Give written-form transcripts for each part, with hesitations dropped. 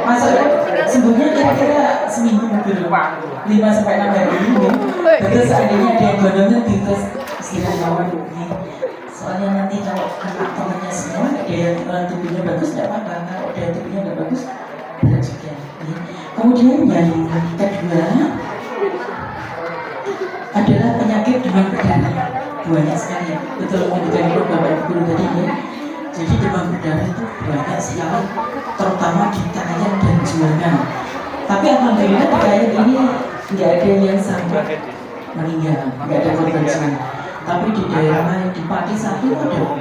Masuk sembuhnya kira-kira seminggu dulu 5-6 hari ini. Terus seandainya ada yang gondongnya terus istirahat nih. Soalnya nanti kalau kena temennya semua, ada yang tubuhnya bagus tidak apa-apa. Kalau ada yang tubuhnya nggak bagus, berat juga. Kemudian yang kedua adalah penyakit demam berdarah. Banyak sekali, betul yang dikatakan Bapak Ibu Guru tadi ya. Jadi demam berdarah itu banyak sekali, terutama di Kayan dan Juwana. Tapi alhamdulillah di Kayan ini tidak ada yang sampai meninggal, tidak ada korban jiwa. Tapi di daerah lain di Pati satu ada 4,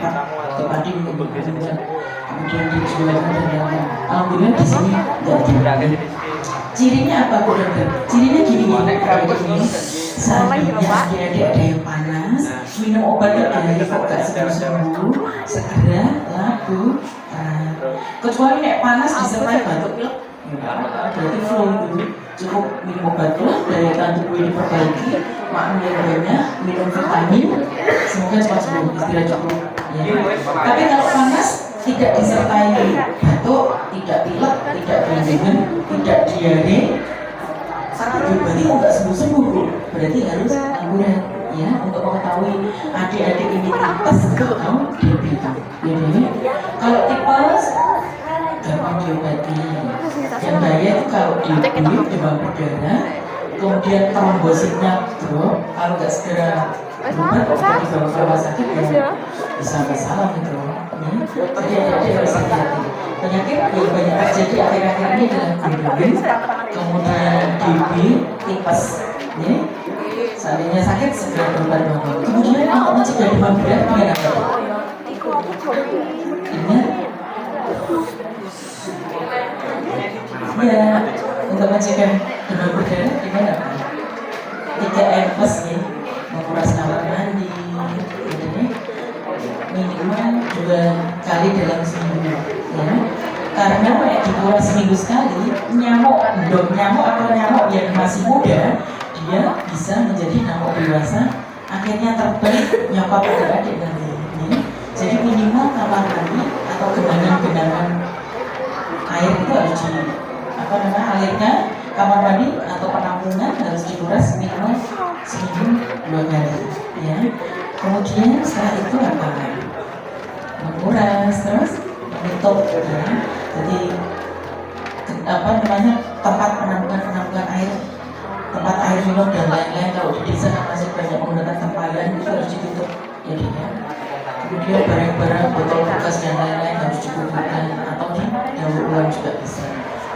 di Pati meninggal. Kemudian di Juwana dan lain-lain. Alhamdulillah di sini tidak ada. Cirinya apa Bu Dokter? Cirinya gini ya. Seandainya adik-adik ada yang panas, minum obat dari kok gak sembuh-sembuh, segera laku. Kecuali nek panas disertai batuk pilek, berarti flu itu. Cukup minum obat dari tubuh diperbaiki, makan yang banyak, minum vitamin, semoga cepat sembuh, istirahat cukup. Ya. Tapi kalau panas tidak disertai batuk, tidak pilek, tidak berdenggan, tidak diare, berarti kok nggak sembuh-sembuh Bu, berarti harus ambulan ya, untuk mengetahui adik-adik ini tipes atau diabetes. Kalau tipes gampang diobati. Yang bahaya itu kalau diabetes demam berdarah, kemudian trombositnya drop, kalau nggak segera berobat dibawa ke rumah sakit ya bisa masalah gitu. Jadi adik-adik harus hati-hati. Penyakit yang banyak terjadi akhir-akhir ini adalah gangguan, kemudian TB, tipes, ya. Seandainya sakit segera berobat dulu. Kemudian untuk mencegah demam berdarah gimana Pak? Ingat? Ya, untuk mencegah demam berdarah gimana Pak? 3M plus ya, menguras kamar mandi, minimal 2 kali dalam seminggu. Ya. Karena dikuras seminggu sekali, nyamuk atau nyamuk yang masih muda, dia bisa menjadi nyamuk dewasa, akhirnya terbalik nyokap adik-adik nanti. Ya. Jadi minimal kamar mandi atau genangan-genangan air itu harus alirkan kamar mandi atau penampungan harus dikuras minimal seminggu 2 kali. Ya. Kemudian setelah itu apa? Menguras terus menutup ya. Jadi tempat penampungan air, tempat air minum dan lain-lain. Kalau di desa kan masih banyak menggunakan tempayan, itu harus ditutup ya. Kemudian barang-barang botol bekas dan lain-lain harus dikumpulkan atau didaur ulang juga bisa.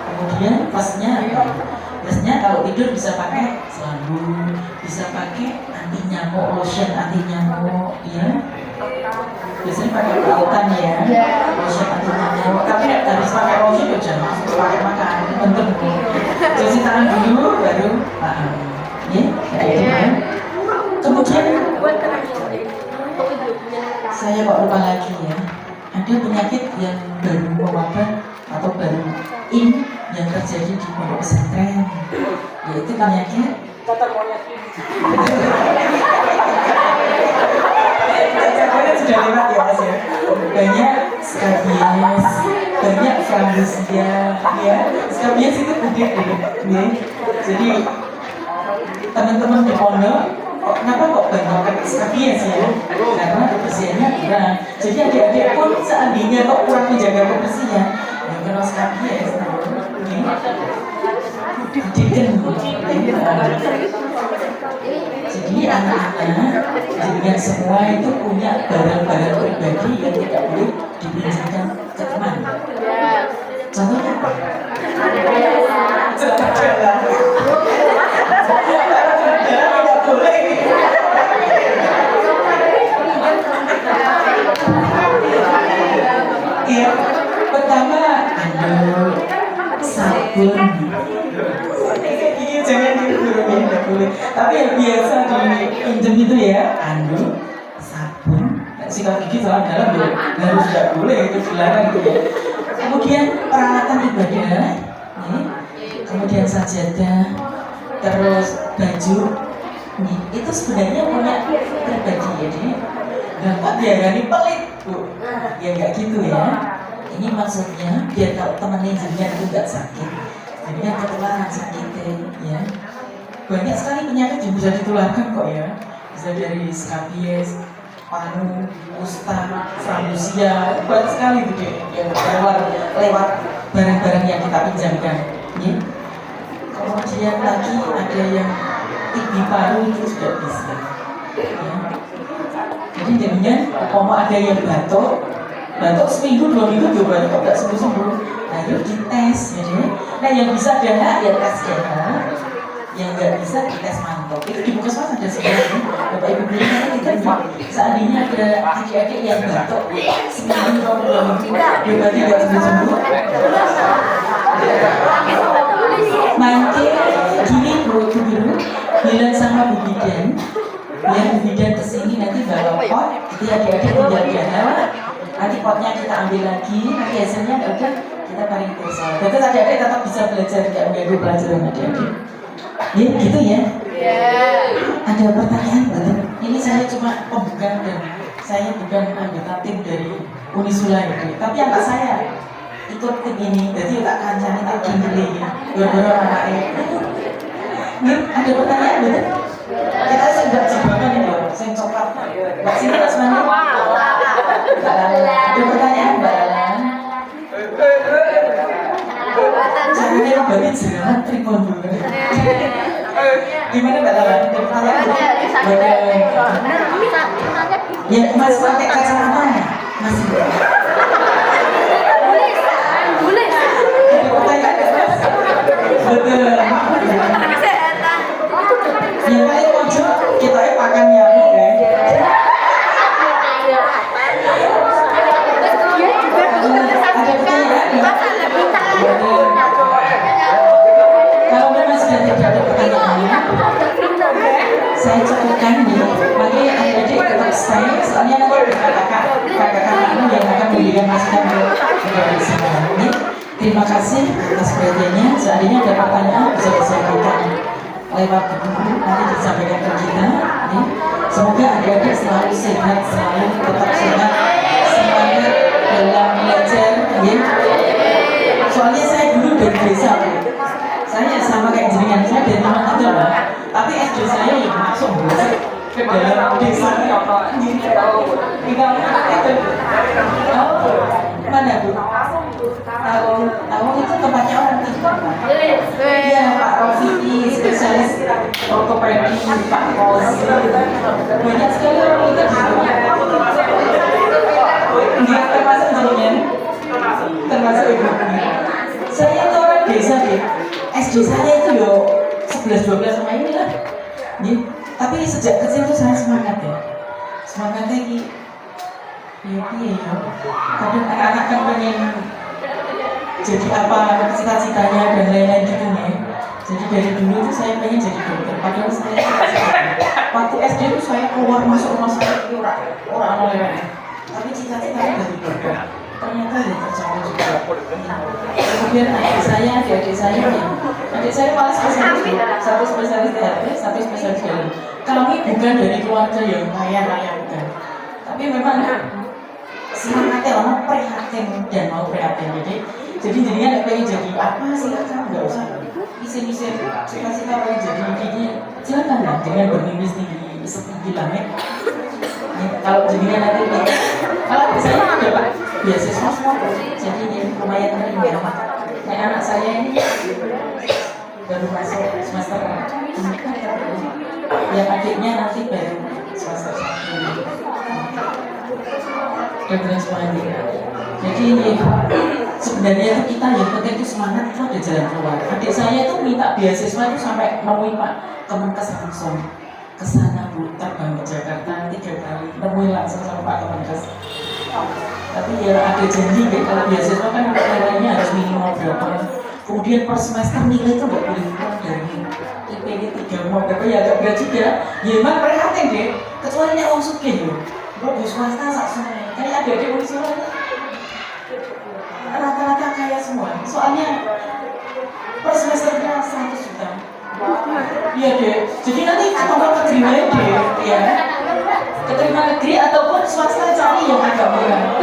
Kemudian plusnya kalau tidur bisa pakai selambu, bisa pakai anti nyamuk, lotion anti nyamuk ya. Biasanya pakai perawatan ya, lotion anti nyamuk. Tapi harus pakai lotion jangan langsung pakai makan, bentuk. Cuci tangan dulu baru makan. Ya, kayak gitu ya. Kemudian saya kok lupa lagi ya. Ada penyakit yang baru mewabah atau baru yang terjadi di pondok pesantren, yaitu penyakit cacar monyet. Cacar monyet sudah lewat ya Mas ya. Banyak skabies, banyak flambosia, ya. Skabies itu gede ya. Jadi teman-teman di pondok, kenapa kok banyak skabies ya? Karena kebersihannya kurang. Jadi adik-adik pun seandainya kok kurang menjaga kebersihan, yang kena skabies. Jadi anak-anak dengan semua itu punya barang-barang pribadi yang tidak boleh dipinjamkan ke teman. Contohnya apa? Tidak boleh. Ya, pertama anduk, sabun. Jangan dikurumin, tidak boleh. Tapi yang biasa dipinjam itu ya anduk, sabun, sikat gigi salah dalam ya harus tidak boleh, itu dilarang itu ya. Kemudian peralatan ibadah, kemudian sajadah, terus baju, itu sebenarnya punya pribadi ya. Jadi nggak kok diarani pelit Bu, ya nggak gitu ya. Ini maksudnya biar kalau temannya jenengan itu nggak sakit, jadinya ketularan sakitnya, ya. Banyak sekali penyakit yang bisa ditularkan kok ya, bisa dari skabies, panu, kusta, framusia, banyak sekali gitu yang lewat barang-barang yang kita pinjamkan, ya. Kemudian lagi ada yang TB paru itu sudah bisa, ya. Jadi jadinya kalau ada yang batuk seminggu 2 minggu coba kok nggak sembuh, nah yuk dites, ya. Nah yang bisa DNA ya tes DNA, yang nggak bisa dites mantap. Itu di Puskesmas ada sebenarnya, Bapak Ibu beli kita seandainya ada adik-adik yang batuk seminggu 2 minggu, dia berarti nggak sembuh. Mangke gini Bu Guru bilang sama Bu Bidan, biar Bu Bidan kesini nanti bawa pot, jadi adik-adik tinggal jalan. Nanti potnya kita ambil lagi, nanti hasilnya udah kita paling besar. Jadi adik-adik tetap bisa belajar, tidak mengganggu pelajaran adik-adik. Ya, gitu ya. Ada pertanyaan betul? Ini saya cuma pembuka dan saya bukan anggota tim dari Unisula ini, tapi anak saya ikut tim ini, jadi tak kancani tak gini, beberapa anaknya. Nih, ada pertanyaan betul? Kita sudah jebakan ini loh, saya coklat. Mbak sini Mas Mani. Ada pertanyaan Mbak Alan? Caranya bagi jerawat tripod dulu. Gimana Mbak Alan? Ada pertanyaan? Ya Mas pakai kacamata ya? Masih. Boleh. Ada pertanyaan Mas? Betul. Yang paling pojok kita makan nyamuk ya. Ada pertanyaan? Kalau memang sudah tidak ada pertanyaan, saya cukupkan ya. Makanya adik-adik tetap stay, soalnya nanti kakak-kakakmu yang akan memberikan masukan kepada semuanya. Terima kasih atas perhatiannya. Seandainya ada pertanyaan bisa disampaikan lewat buku, nanti disampaikan ke kita. Ya. Semoga adik-adik selalu sehat, selalu tetap sehat, semangat dalam belajar. Ya. Soalnya saya dulu dari desa, saya sama kayak jenengan, saya dari rumah itu lah. Tapi SD saya yang masuk ke dalam desa. Mana Bu? Tahu itu tempatnya orang Timur. Iya Pak Rofiki, spesialis ortopedi, Pak Kosi. Banyak sekali orang itu di sana. Enggak termasuk jenengan, termasuk ibu. Saya itu orang desa deh. SD saya itu yo 11-12 sama ini lah. Tapi sejak kecil tuh saya semangat ya. Semangatnya ini. Iya. Kadang anak-anak kan pengen jadi apa cita-citanya dan lain-lain gitu nih. Jadi dari dulu tuh saya pengen jadi dokter. Padahal saya waktu SD tuh saya keluar masuk rumah sakit orang oleh. Tapi cita-citanya dari dokter. Ternyata ya tercapai juga. Kemudian adik saya malah spesialis, satu spesialis THT, satu spesialis dalam. Kami bukan dari keluarga yang kaya bukan. Tapi memang semangatnya orang prihatin dan mau prihatin. Jadi jadinya nggak pengen jadi apa silakan, nggak usah isi-isi cita-cita pengen jadi gini, silakan lah dengan bermimpi setinggi langit. Kalau jadinya nanti kalau saya dapat beasiswa semua, jadi ini lumayan ringan. Kayak anak saya ini baru masuk semester 4, yang adiknya nanti baru semester 1. Dan semuanya. Jadi sebenarnya itu kita yang penting itu semangat, itu ada jalan keluar. Adik saya itu minta beasiswa itu sampai nemuin Pak Kemenkes langsung ke sana Bu, terbang ke Jakarta 3 kali, nemuin langsung sama Pak Kemenkes. Tapi ya ada janji deh, kalau beasiswa kan nilainya harus minimal berapa. Kemudian per semester nilai itu nggak boleh kurang dari IPK 3 mau berapa ya agak berat juga. Ya emang prihatin deh, kecuali nih orang sugih loh. Kalau di swasta sak semuanya, kayak adik-adik Unisula rata-rata kaya semua. Soalnya per semesternya 100 juta. Iya deh. Jadi nanti kalau keterima deh, ya. Keterima negeri ataupun swasta cari yang agak murah.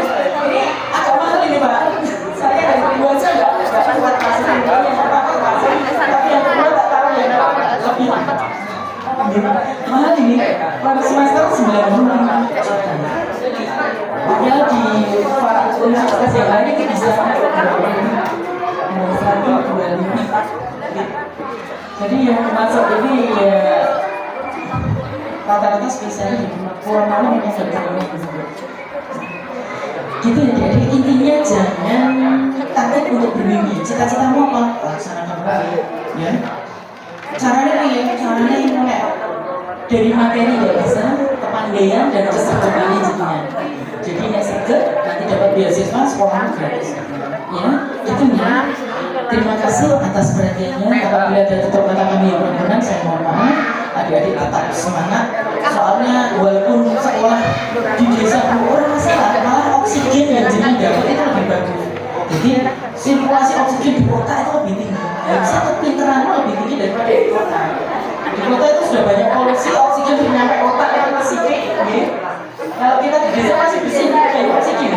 Ini agak mahal ini Pak. mahal ini per semester 95 juta. Padahal di universitas yang lain itu bisa 125. Jadi yang masuk ini ya rata-rata spesialnya di pulau malam yang gitu ya. Jadi intinya jangan takut untuk bermimpi. Cita-citamu apa? Laksanakan baik, ya. Caranya mulai dari materi tidak bisa, kepandaian dan keserakahan jadinya. Jadi yang seger nanti dapat beasiswa sekolah gratis. Ya, itu ya. Terima kasih atas perhatiannya. Apabila ada tutur kata kami yang berkenan, saya mohon maaf. Adik-adik tetap semangat. Soalnya walaupun sekolah di desa orang masalah, malah oksigen yang jadi dapat itu lebih bagus. Jadi sirkulasi oksigen di kota itu lebih tinggi. Harusnya kepintaran lebih tinggi daripada di kota. Di kota itu sudah banyak polusi, oksigen sampai otak yang masih tinggi. Kalau kita di desa masih bisa banyak oksigen.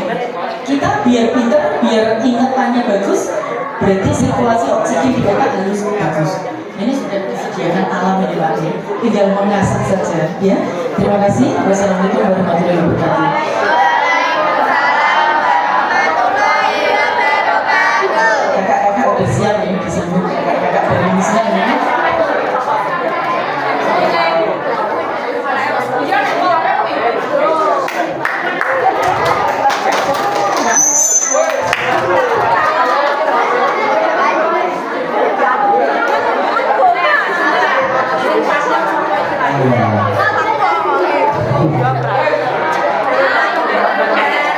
Kita biar pintar, biar ingatannya bagus, berarti sirkulasi oksigen di kota harus bagus. Ini sudah disediakan alam ini Pak, tinggal mengasah saja ya. Terima kasih. Wassalamualaikum warahmatullahi wabarakatuh. Kakak-kakak udah siap ya disambut kakak-kakak dari Misna ya.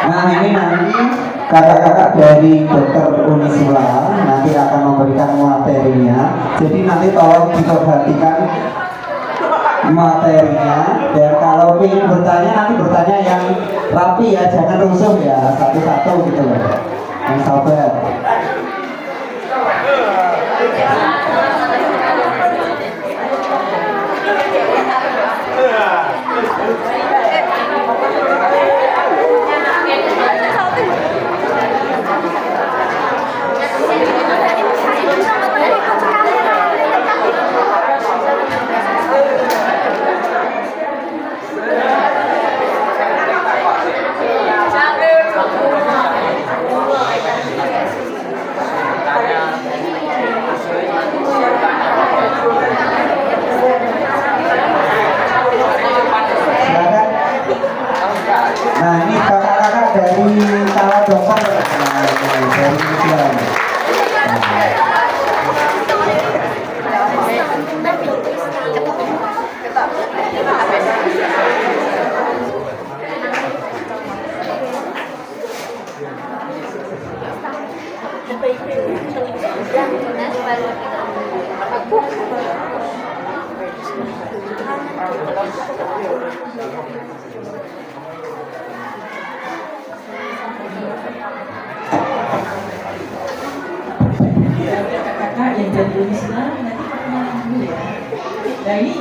Nah ini nanti kakak-kakak dari Dokter Unisula nanti akan memberikan materinya. Jadi nanti tolong diperhatikan materinya. Dan kalau ingin bertanya nanti bertanya yang rapi ya, jangan rusuh ya, satu-satu gitu loh. Yang sabar. Nah ini kakak-kakak dari salah dokter dari Islam. Kakak yang dari Unisula nanti perkenalan dulu ya. Nah ini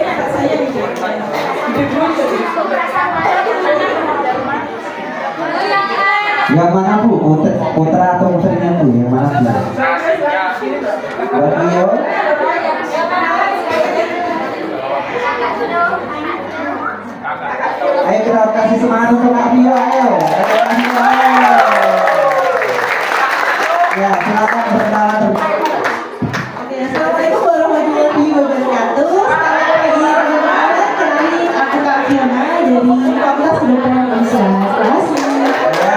kakak saya nih, Yang mana Bu? Putra atau putrinya Bu? Yang mana Bu? Beliau? Ayo kita kasih semangat untuk Kak Bio, ayo. Ya, silakan berkenalan. Oke, assalamualaikum warahmatullahi wabarakatuh. Selamat pagi teman-teman. Kenalin aku Kak Fiona dari Fakultas Kedokteran Indonesia. Terima kasih. Ya,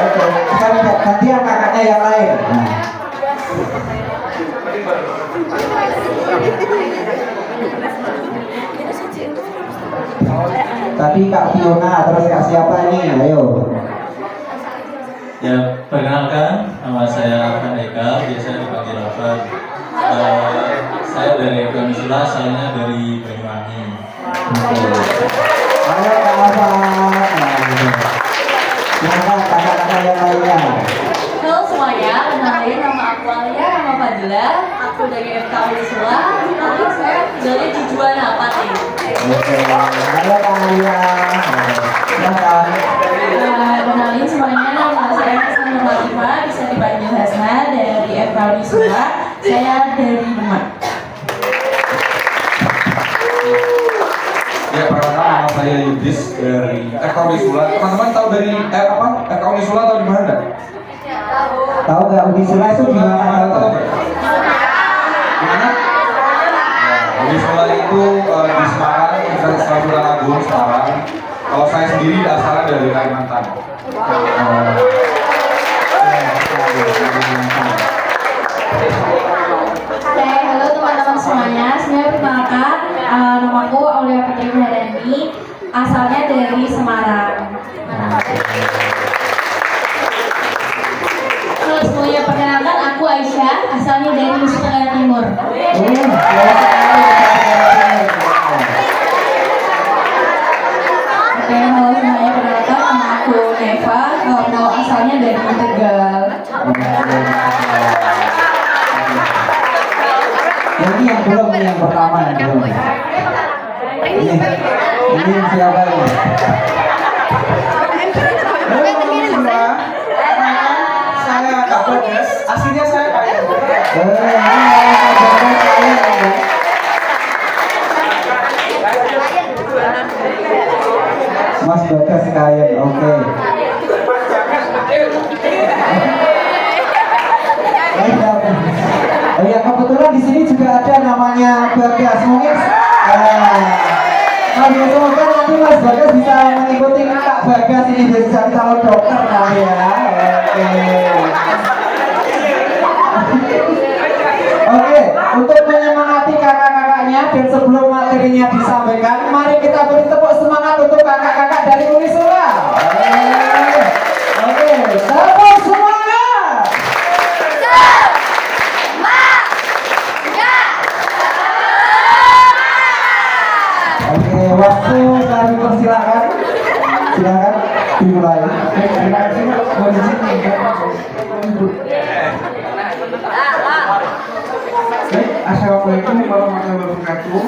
oke. Sekarang gantian kakaknya yang lain. Nah. Tadi Kak Fiona, terus Kak siapa nih? Ayo. Ya, perkenalkan, nama saya Arfan Eka, biasa dipanggil Arfan. Saya dari Unisula, asalnya dari Banyuwangi. Ayo Kak Arfan. Silakan kakak-kakak yang lainnya. Halo semuanya, kenalin nama aku Alia, nama Fadila. Aku dari FK Unisula. Aku saya tinggalnya di Juwana, Pati. Oke, halo Kak Alia. Silakan. Kenalin semuanya, nama saya Hasna Fatimah, bisa dipanggil Hasna dari FK Unisula. Saya dari Demak. saya Yudis dari FK Unisula. Teman-teman tahu dari FK Unisula tahu di mana enggak? Tahu nggak Unisula itu di mana? Tahu nggak? Di mana? Unisula itu di Semarang, Universitas Sultan Agung Semarang. Kalau saya sendiri asalnya dari Kalimantan. Oke, halo teman-teman semuanya. Saya perkenalkan, namaku Aulia Putri Mulyani, asalnya dari Semarang. Halo semuanya, perkenalkan aku Aisyah, asalnya dari Nusa Tenggara Timur. Oke, halo semuanya, perkenalkan nama aku Neva, kalau asalnya dari Tegal. Ini yang belum, ini yang pertama yang belum. Ini siapa ini? Halo semua, saya Kak Bagas, aslinya saya Kak Mas Bagas Kayen, oke. Oh ya, kebetulan di sini juga ada namanya Bagas. Mungkin semoga nanti Mas Bagas bisa mengikuti Kak Bagas ini bisa calon dokter kali ya. Oke, untuk menyemangati kakak-kakaknya dan sebelum materinya disampaikan, mari kita beri tepuk semangat untuk kakak-kakak dari Unisula. Oke, tepuk semangat. Oke, waktu kami persilakan. Silakan dimulai. Terima kasih. Mohon izin. Baik, assalamualaikum warahmatullahi wabarakatuh.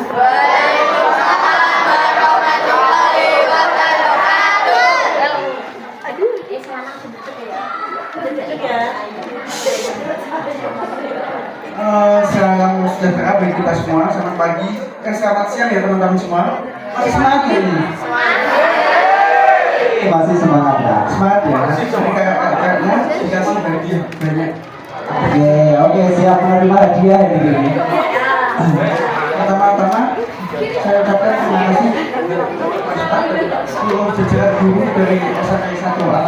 Salam sejahtera bagi kita semua. Selamat pagi, selamat siang ya teman-teman semua. Masih semangat ya ini? Masih semangat ya. Semangat ya. Nanti coba kakak-kakaknya dikasih hadiah banyak. Oke, siap menerima hadiah ini. Pertama-tama saya ucapkan terima kasih kepada seluruh jajaran guru dari SMP 1A.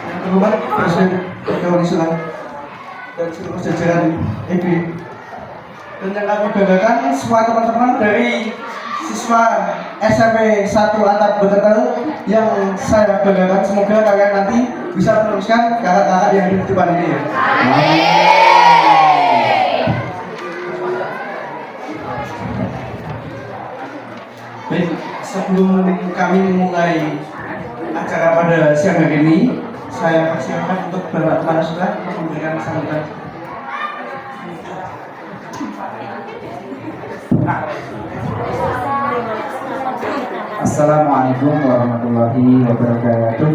Yang kedua, Presiden Unisula dan seluruh jajaran EB. Dan yang kami banggakan semua teman-teman dari siswa SMP 1 Atap Betetel yang saya banggakan, semoga kalian nanti bisa meneruskan kakak-kakak yang di depan ini ya. Baik, sebelum kami memulai acara pada siang hari ini, saya persilakan untuk Bapak Kepala Sekolah untuk memberikan sambutan. Assalamualaikum warahmatullahi wabarakatuh.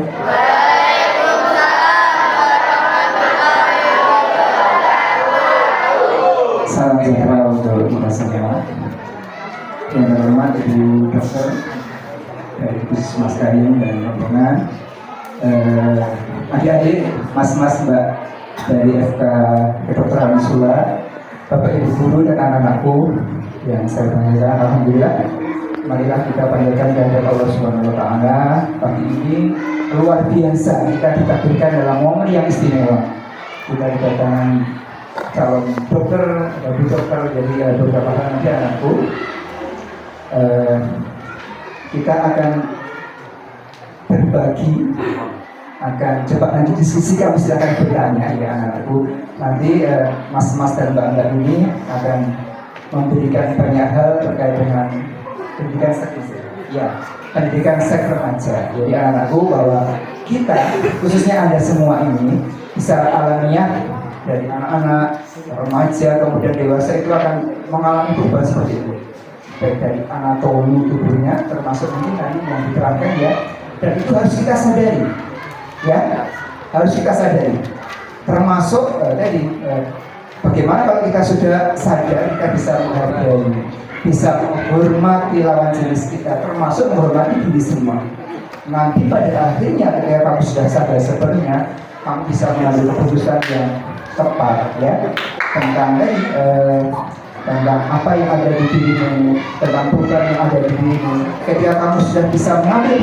Salam sejahtera untuk kita semua. Yang terhormat Ibu Dokter dari Puskesmas Kayen dan rombongan, adik-adik, mas-mas, mbak dari FK Kedokteran Unisula, Bapak Ibu guru dan anak-anakku yang saya banggakan, alhamdulillah. Marilah kita panjatkan kehadirat Allah Subhanahu wa taala. Pagi ini luar biasa, kita ditakdirkan dalam momen yang istimewa. Kita kedatangan calon dokter, ibu dokter, jadi beberapa hari nanti anakku. Kita akan berbagi, akan coba nanti diskusi, kamu silakan bertanya ya anakku. Nanti mas-mas dan mbak-mbak ini akan memberikan banyak hal terkait dengan pendidikan seks, ya, pendidikan seks remaja. Jadi anakku bahwa kita, khususnya Anda semua ini, secara alamiah dari anak-anak, remaja, kemudian dewasa itu akan mengalami perubahan seperti itu. Baik dari anatomi tubuhnya, termasuk mungkin tadi yang diterangkan ya, dan itu harus kita sadari, ya, harus kita sadari. Termasuk tadi Bagaimana kalau kita sudah sadar, kita bisa menghargai, bisa menghormati lawan jenis kita, termasuk menghormati diri semua. Nanti pada akhirnya ketika kamu sudah sadar sebenarnya, kamu bisa mengambil keputusan yang tepat ya tentang tentang apa yang ada di dirimu, tentang program yang ada di dirimu. Ketika kamu sudah bisa mengambil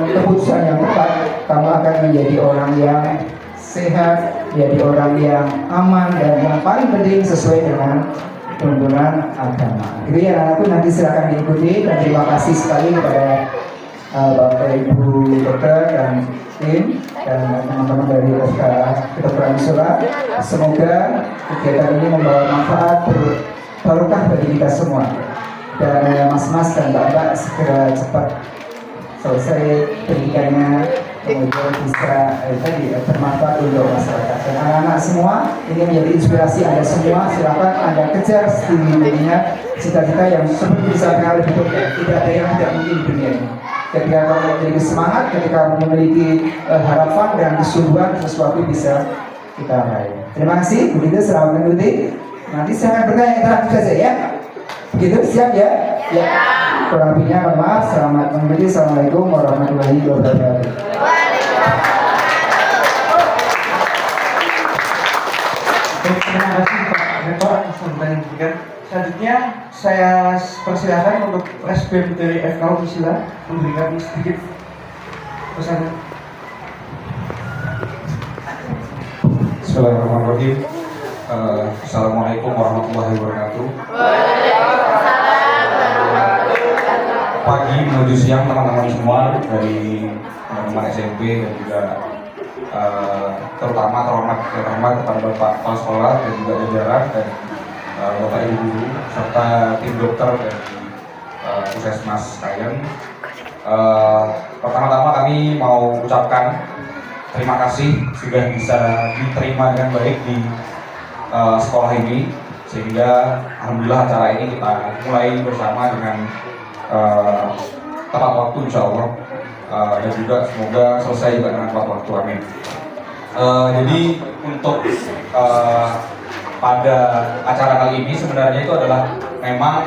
keputusan yang tepat, kamu akan menjadi orang yang sehat, menjadi orang yang aman, dan yang paling penting sesuai dengan tuntunan agama. Jadi ya anakku, nanti silakan diikuti, dan terima kasih sekali kepada Bapak Ibu dokter dan tim dan teman-teman dari FK Kedokteran Sula. Semoga kegiatan ini membawa manfaat barokah bagi kita semua, dan mas-mas dan mbak-mbak segera cepat selesai pendidikannya, kemudian bisa bermanfaat untuk masyarakat. Dan anak-anak semua, ini menjadi inspirasi Anda semua. Silakan Anda kejar dirinya cita-cita yang seperti disampaikan oleh dokter. Tidak ada yang tidak mungkin di dunia ini. Ketika kamu memiliki semangat, ketika kamu memiliki harapan dan kesungguhan, sesuatu bisa kita raih. Terima kasih. Begitu, selamat mengikuti. Nanti saya akan bertanya terakhir saja ya. Begitu, siap ya? Ya. Kurang lebihnya mohon maaf. Selamat mengikuti. Assalamualaikum warahmatullahi wabarakatuh. Terima kasih Pak Rektor atas penjelasan. Selanjutnya saya persilakan untuk Presbem dari FK Unisula memberikan sedikit pesan. Bismillahirrahmanirrahim. Assalamualaikum warahmatullahi wabarakatuh. Pagi menuju siang teman-teman semua dari teman-teman SMP dan juga terutama terhormat kepada Bapak Kepala Sekolah dan juga jajaran dan Bapak Ibu guru serta tim dokter dari Puskesmas Kayen. Pertama-tama kami mau ucapkan terima kasih sudah bisa diterima dengan baik di sekolah ini, sehingga alhamdulillah acara ini kita mulai bersama dengan tepat waktu insya Allah, dan juga semoga selesai juga dengan tepat waktu, amin. Jadi untuk pada acara kali ini sebenarnya itu adalah memang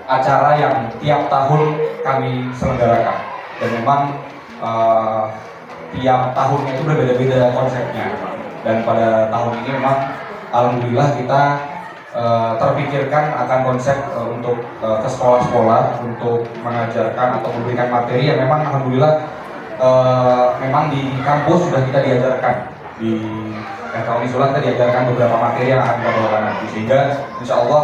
acara yang tiap tahun kami selenggarakan, dan memang tiap tahunnya itu berbeda-beda konsepnya. Dan pada tahun ini memang alhamdulillah kita terpikirkan akan konsep untuk ke sekolah-sekolah untuk mengajarkan atau memberikan materi yang memang alhamdulillah memang di kampus sudah kita diajarkan. Di FK Unisula kita diajarkan beberapa materi yang akan kita bawakan nanti, sehingga insya Allah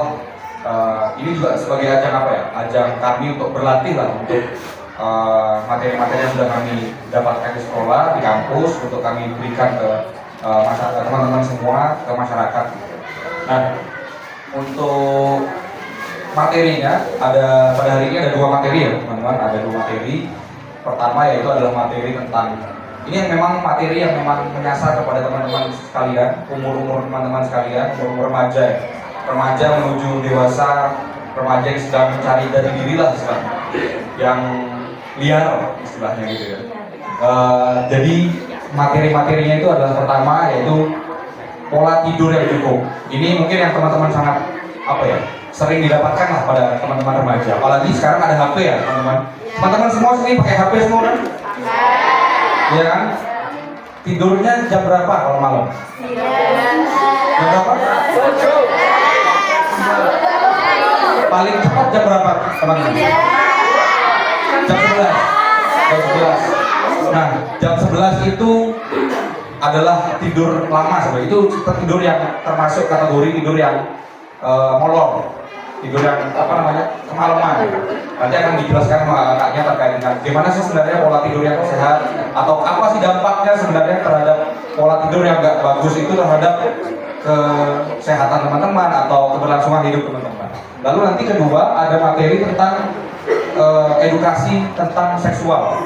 ini juga sebagai ajang apa ya, ajang kami untuk berlatih lah untuk materi-materi yang sudah kami dapatkan di sekolah, di kampus, untuk kami berikan ke teman-teman semua, ke masyarakat. Nah, untuk materinya pada hari ini ada 2 materi ya teman-teman, ada 2 materi. Pertama yaitu adalah materi tentang, ini yang memang materi yang memang menyasar kepada teman-teman sekalian, umur-umur teman-teman sekalian, umur remaja menuju dewasa, remaja yang sedang mencari dari diri lah istilahnya, yang liar istilahnya gitu ya. Jadi materi-materinya itu adalah pertama yaitu pola tidur yang cukup. Ini mungkin yang teman-teman sangat sering didapatkan lah pada teman-teman remaja. Apalagi sekarang ada HP ya teman-teman. Teman-teman semua sini pakai HP semua kan? Iya kan? Tidurnya jam berapa kalau malam? Jam berapa? Paling cepat jam berapa teman-teman? Jam 11. Jam 11. Nah, jam 11 itu adalah tidur lama sebenarnya. Itu tidur yang termasuk kategori tidur yang molor, tidur yang kemalaman. Nanti akan dijelaskan sama kakaknya terkait dengan gimana sih sebenarnya pola tidur yang sehat, atau apa sih dampaknya sebenarnya terhadap pola tidur yang nggak bagus itu terhadap kesehatan teman-teman atau keberlangsungan hidup teman-teman. Lalu nanti kedua ada materi tentang edukasi tentang seksual.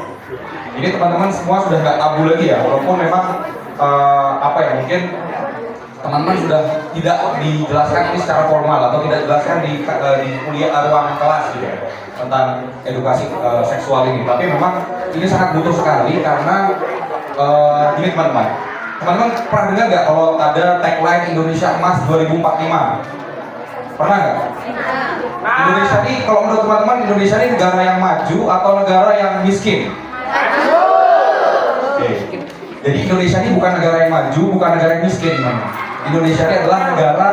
Ini teman-teman semua sudah nggak tabu lagi ya, walaupun memang mungkin teman-teman sudah tidak dijelaskan ini secara formal atau tidak dijelaskan di kuliah ruang kelas gitu ya, tentang edukasi seksual ini. Tapi memang ini sangat butuh sekali karena ini teman-teman, Teman-teman pernah dengar nggak kalau ada tagline Indonesia Emas 2045? Pernah nggak? Indonesia ini, kalau menurut teman-teman, Indonesia ini negara yang maju atau negara yang miskin? Oke. Jadi Indonesia ini bukan negara yang maju, bukan negara yang miskin, teman-teman. Indonesia ini adalah negara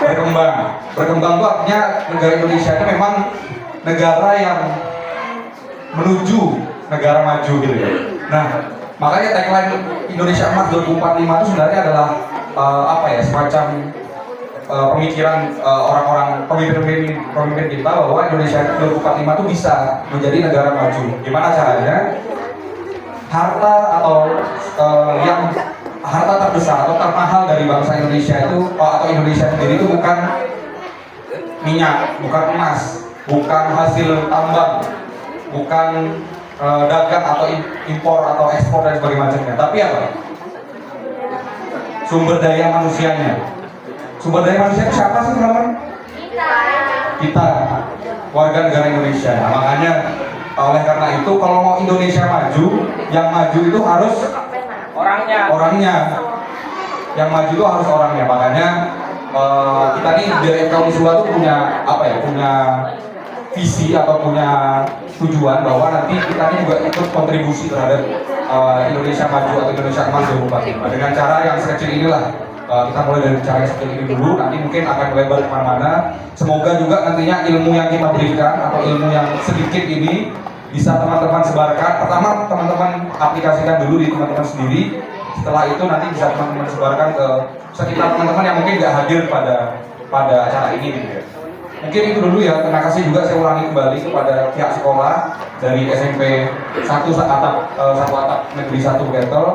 berkembang. Berkembang itu artinya negara Indonesia ini memang negara yang menuju negara maju gitu ya. Nah, makanya tagline Indonesia Emas 2045 itu sebenarnya adalah semacam pemikiran orang-orang pemimpin kita bahwa Indonesia 2045 itu bisa menjadi negara maju. Gimana caranya? Harta harta terbesar atau termahal dari bangsa Indonesia itu atau Indonesia sendiri itu bukan minyak, bukan emas, bukan hasil tambang, bukan dagang atau impor atau ekspor dan sebagainya macamnya. Tapi apa? Sumber daya manusianya. Sumber daya manusia siapa sih teman-teman? Kita, warga negara Indonesia. Nah, makanya oleh karena itu kalau mau Indonesia maju, yang maju itu harus orangnya. Yang maju itu harus orangnya. Makanya kita nih dari FKUnisula itu punya punya visi atau punya tujuan bahwa nanti kita ini juga ikut kontribusi terhadap Indonesia maju atau Indonesia Emas 2045 dengan cara yang sekecil inilah. Kita mulai dari cara yang sekecil ini dulu, nanti mungkin akan melebar kemana-mana. Semoga juga nantinya ilmu yang kita berikan atau ilmu yang sedikit ini bisa teman-teman sebarkan. Pertama teman-teman aplikasikan dulu di teman-teman sendiri. Setelah itu nanti bisa teman-teman sebarkan ke sekitar teman-teman yang mungkin nggak hadir pada acara ini gitu ya. Mungkin itu dulu ya. Terima kasih juga saya ulangi kembali kepada pihak sekolah dari SMP 1 atap Negeri 1 Betel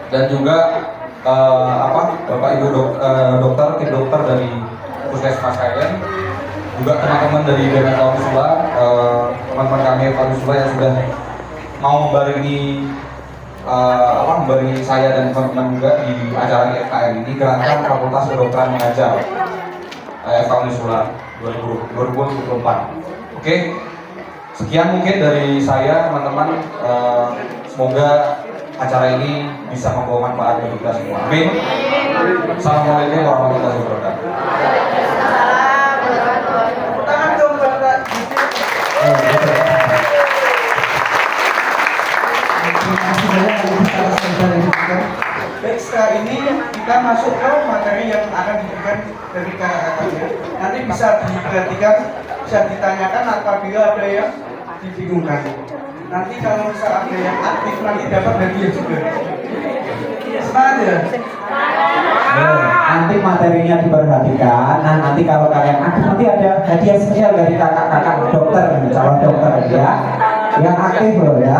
dan juga Bapak Ibu dokter, tim dokter dari Puskesmas Kayen, juga teman-teman dari BMK Unisula, teman-teman kami Unisula yang sudah mau membarengi saya dan teman-teman juga di acara FKM ini, Gerakan Fakultas Kedokteran Mengajar FK Unisula 2024. Oke, sekian mungkin dari saya teman-teman. Semoga acara ini bisa membawa manfaat bagi kita semua. Amin. Assalamualaikum warahmatullahi wabarakatuh. Tangan dong pada baik, setelah ini kita masuk ke materi yang akan diberikan dari kakak-kakaknya. Nanti bisa diperhatikan, bisa ditanyakan apabila ada yang dibingungkan. Nanti kalau misal ada yang aktif, nanti dapat hadiah juga. Semangat ya? Nanti materinya diperhatikan. Nah, nanti kalau kalian aktif, nanti ada hadiah spesial dari kakak-kakak dokter, calon dokter ya, yang aktif loh ya.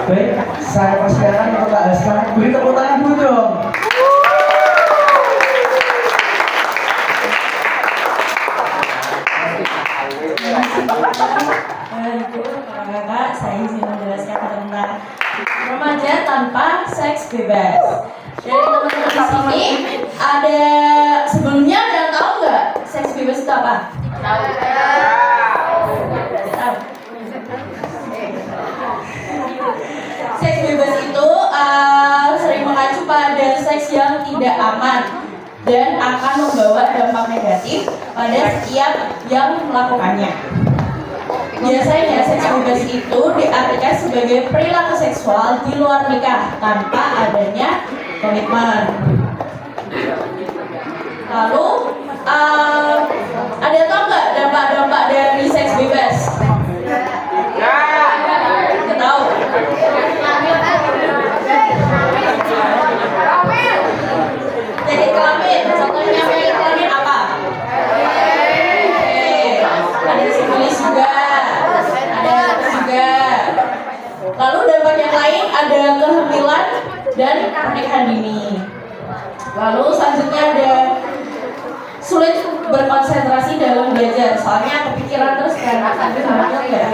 Baik, saya persilakan untuk sekarang beri tepuk tangan dulu dong. Kakak, saya izin menjelaskan tentang remaja tanpa seks bebas. Dari teman-teman di sini ada sebelumnya ada yang tahu nggak seks bebas itu apa? Tahu. Seks bebas itu sering mengacu pada seks yang tidak aman dan akan membawa dampak negatif pada setiap yang melakukannya. Biasanya seks bebas itu diartikan sebagai perilaku seksual di luar nikah tanpa adanya komitmen. Lalu ada yang tahu nggak dampak-dampak dari seks bebas? Nggak tahu. Penyakit kelamin, contohnya penyakit kelamin apa? Ada sifilis juga, ada herpes juga. Lalu dampak yang lain ada kehamilan dan pernikahan dini. Lalu selanjutnya ada sulit berkonsentrasi dalam belajar, soalnya kepikiran terus kan aduh hamil nggak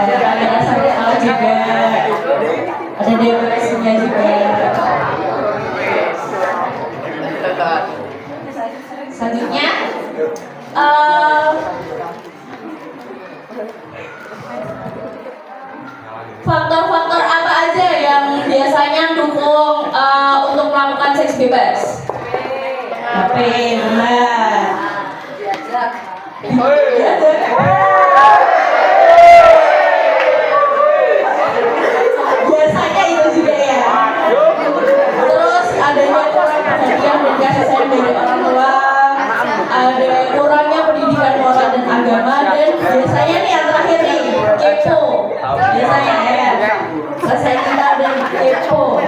ada rasa bersalah juga, ada depresinya juga. Selanjutnya faktor-faktor apa aja yang biasanya dukung untuk melakukan seks bebas? HP, benar. Biasanya itu juga ya. Terus adanya kurang perhatian dan kasih sayang dari orang tua, ada kurangnya pendidikan moral dan agama, dan biasanya nih yang terakhir nih kepo. Biasanya ya. Selesai kita ada kepo.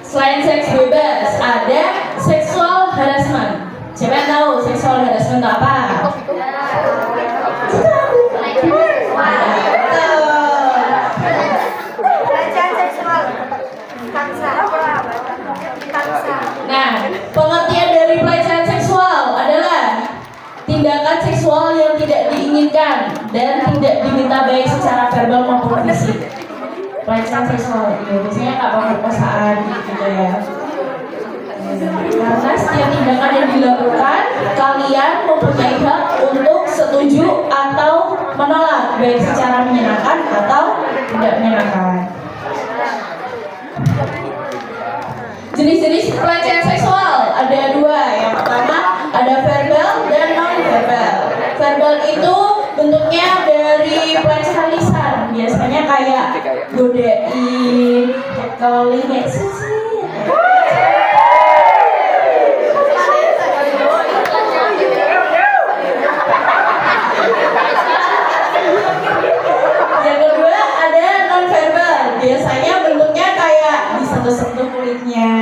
Selain seks bebas, ada seksual harassment. Siapa yang tahu seksual harassment itu apa? Nah, pengertian dari pelecehan seksual adalah tindakan seksual yang tidak diinginkan dan tidak diminta baik secara verbal maupun fisik. Pelecehan seksual ya, biasanya nggak pemerkosaan gitu ya. Karena setiap tindakan yang dilakukan, kalian mempunyai hak untuk setuju atau menolak, baik secara menyenangkan atau tidak menyenangkan. Jenis-jenis pelecehan seksual ada dua. Yang pertama ada verbal dan non-verbal. Verbal itu bentuknya dari pelecehan lisan, biasanya kayak godain, catcalling, kayak sisi. Yang kedua ada non-verbal, biasanya bentuknya kayak disentuh-sentuh kulitnya.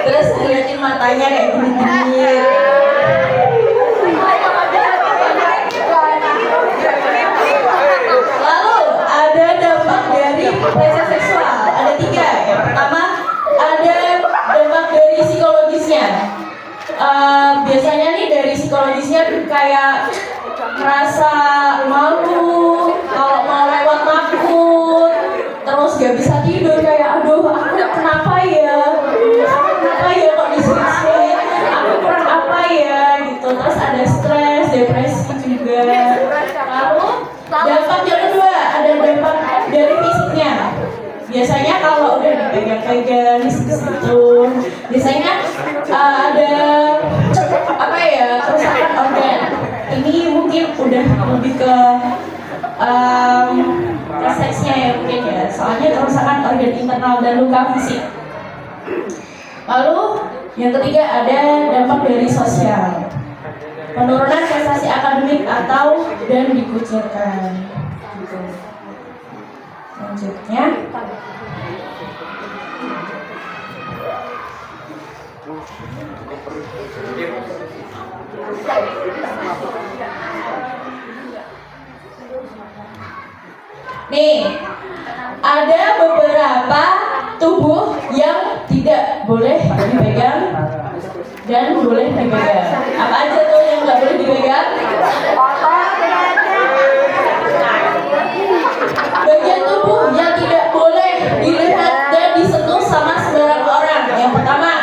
Terus ngeliatin matanya kayak gini-gini. Lalu ada dampak dari pelecehan seksual, ada tiga. Yang pertama ada dampak dari psikologisnya. Biasanya nih dari psikologisnya kayak merasa malu, kalau mau lewat takut, terus gak bisa tidur, kayak aduh aku kenapa ya kok disini, aku kurang apa ya gitu. Terus ada stres, depresi, pegang di situ. Biasanya ada apa ya, kerusakan organ. Ini mungkin udah lebih ke seksnya ya mungkin ya, soalnya kerusakan organ internal dan luka fisik. Lalu yang ketiga ada dampak dari sosial, penurunan prestasi akademik atau dan dikucilkan. Gitu. Selanjutnya nih, ada beberapa tubuh yang tidak boleh dipegang dan boleh dipegang. Apa aja tuh yang nggak boleh dipegang? Bagian tubuh yang tidak boleh dilihat dan disentuh sama sembarang orang. Yang pertama,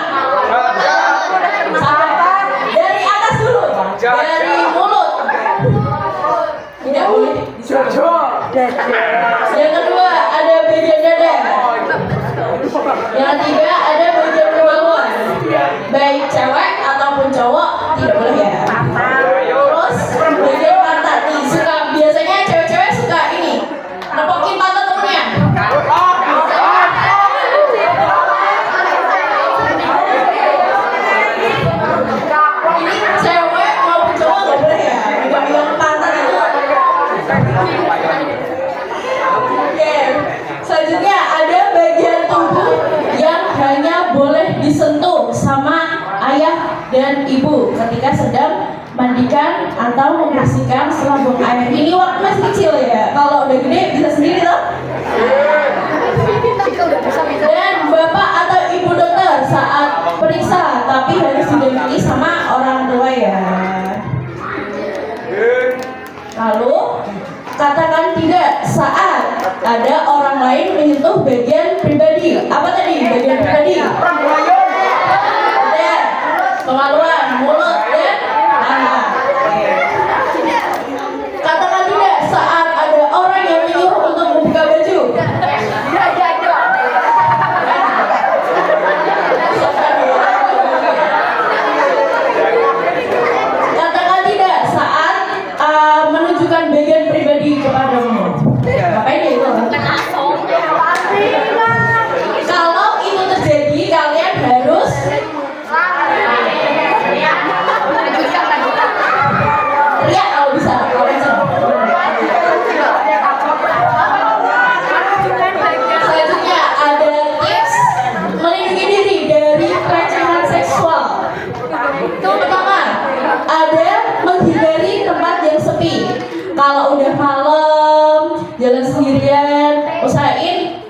dari atas dulu, dari mulut tidak boleh disentuh. Yang kedua ada bagian dada. Yang ketiga ada bagian kemaluan, baik cewek ataupun cowok tidak boleh ya. Terus bagian pantat nih, biasanya cewek-cewek suka ini nepokin pantat temennya. Ini cewek maupun cowok nggak boleh ya megang pantat itu. Oke, selanjutnya ada bagian tubuh yang hanya boleh disentuh sama ayah dan ibu ketika sedang mandikan atau membersihkan selambung air. Ini waktu masih kecil ya, kalau udah gede bisa sendiri loh. Dan bapak atau ibu dokter saat periksa, tapi harus didampingi sama orang tua ya. Lalu katakan tidak saat ada orang lain menyentuh bagian pribadi. Apa tadi bagian pribadi? Ada kemaluan, mulut, dan tangan. Katakan tidak saat ada orang yang menyuruh untuk membuka baju. Katakan tidak saat menunjukkan bagian pribadi kepadamu. Ngapain ya itu? Kalau itu terjadi, kalian harus teriak kalau bisa. Selanjutnya ada tips melindungi diri dari pelecehan seksual. Itu pertama, ada menghindari tempat yang sepi. Kalau udah malam, jalan sendirian, usahain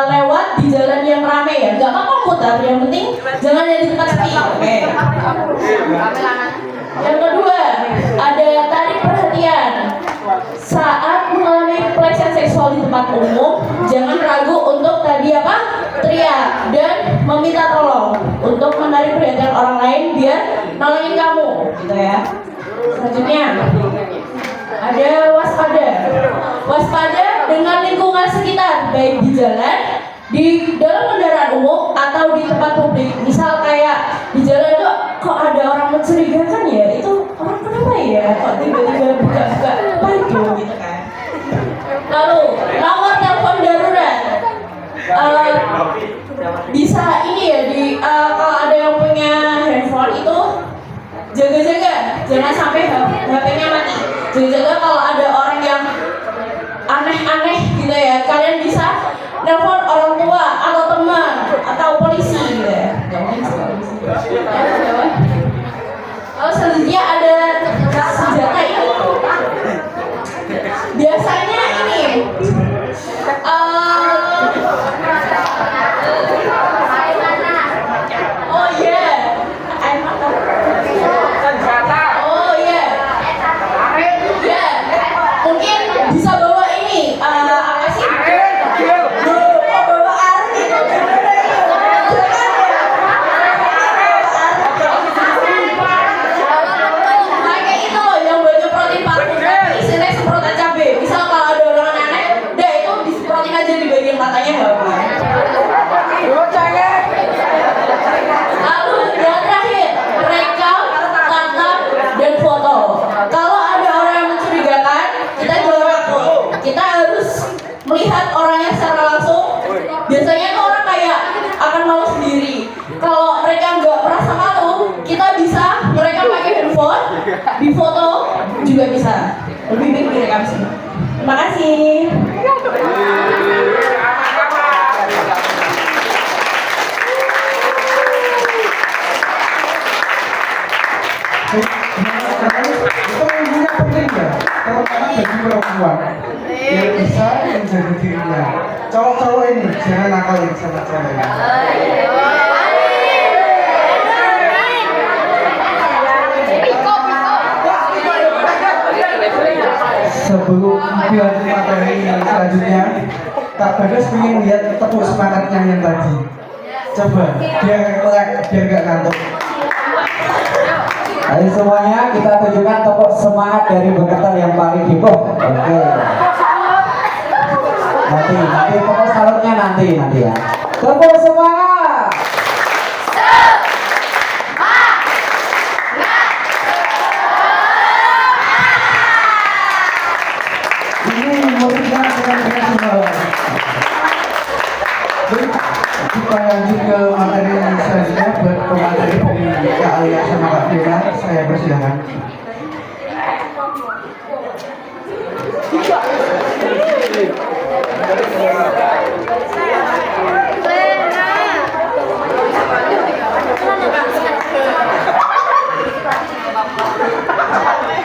lewat di jalan yang rame ya. Gak apa-apa muter, yang penting jangan yang di tempat sepi. Oke. Yang kedua, ada tarik perhatian. Saat mengalami pelecehan seksual di tempat umum, jangan ragu untuk tadi apa? Teriak dan meminta tolong untuk menarik perhatian orang lain biar nolongin kamu, gitu ya. Selanjutnya ada waspada. Waspada dengan lingkungan sekitar, baik di jalan, di dalam kendaraan umum atau di tempat publik. Misal kayak di jalan tuh kok ada orang mencurigakan ya, itu orang kenapa ya kok tiba-tiba buka-buka pintu gitu kan. Lalu nomor telepon darurat, bisa ini ya di kalau ada yang punya handphone itu jaga-jaga jangan sampai HP-nya mati. Jaga-jaga kalau ada orang yang aneh-aneh gitu ya, kalian bisa telepon orang tua atau teman atau polisi gitu ya. Lalu selanjutnya ada senjata ini. Biasanya ini oh iya, air mata. Oh iya, ya mungkin bisa bawa ini apa sih? Bawa air gitu. Terima kasih. Itu ilmunya penting ya, terutama bagi perempuan yang bisa menjadi dirinya. Cowok-cowok ini jangan nakal sama cewek. Sebelum dilanjut materi selanjutnya, Kak Bagas pengen lihat tepuk semangatnya yang tadi. Coba, biar melek, biar gak ngantuk. Ayo semuanya kita tunjukkan tepuk semangat dari beketal yang paling heboh. Oke. Nanti tepuk salutnya nanti ya. Tepuk semangat. Ini muridnya akan semua. Kita lanjut ke materi selanjutnya buat pemateri dari Kak Alia sama Kak Fiona. Saya persilakan.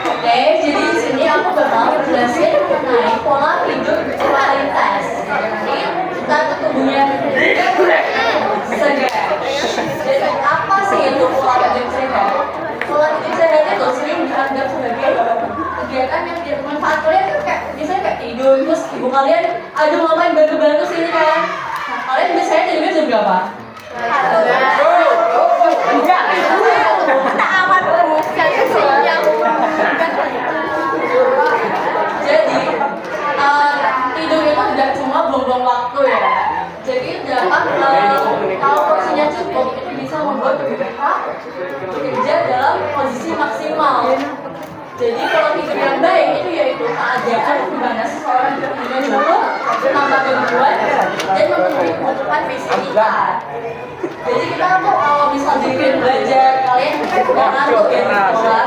Oke, jadi di sini aku bakal jelasin mengenai pola tidur berkualitas. Jadi kita tubuhnya segar. Jadi apa sih itu pola tidur sehat? Pola tidur sehat itu sering dianggap sebagai kegiatan yang bermanfaat. Kalian kan kayak biasanya kayak tidur, terus ibu kalian, aduh mama yang bantu-bantu sini kan. Nah, kalian biasanya tidurnya jam berapa? Enggak. Jadi tidur itu tidak cuma buang-buang waktu ya. Jadi dapat kalau porsinya cukup itu bisa membuat tubuh kita bekerja dalam kondisi maksimal. Jadi kalau tidur yang baik itu yaitu keadaan di mana seseorang tidurnya cukup tanpa gangguan dan memenuhi kebutuhan fisik kita. Jadi kita tuh kalau misal diri belajar kalian nggak ngantuk ya di sekolah.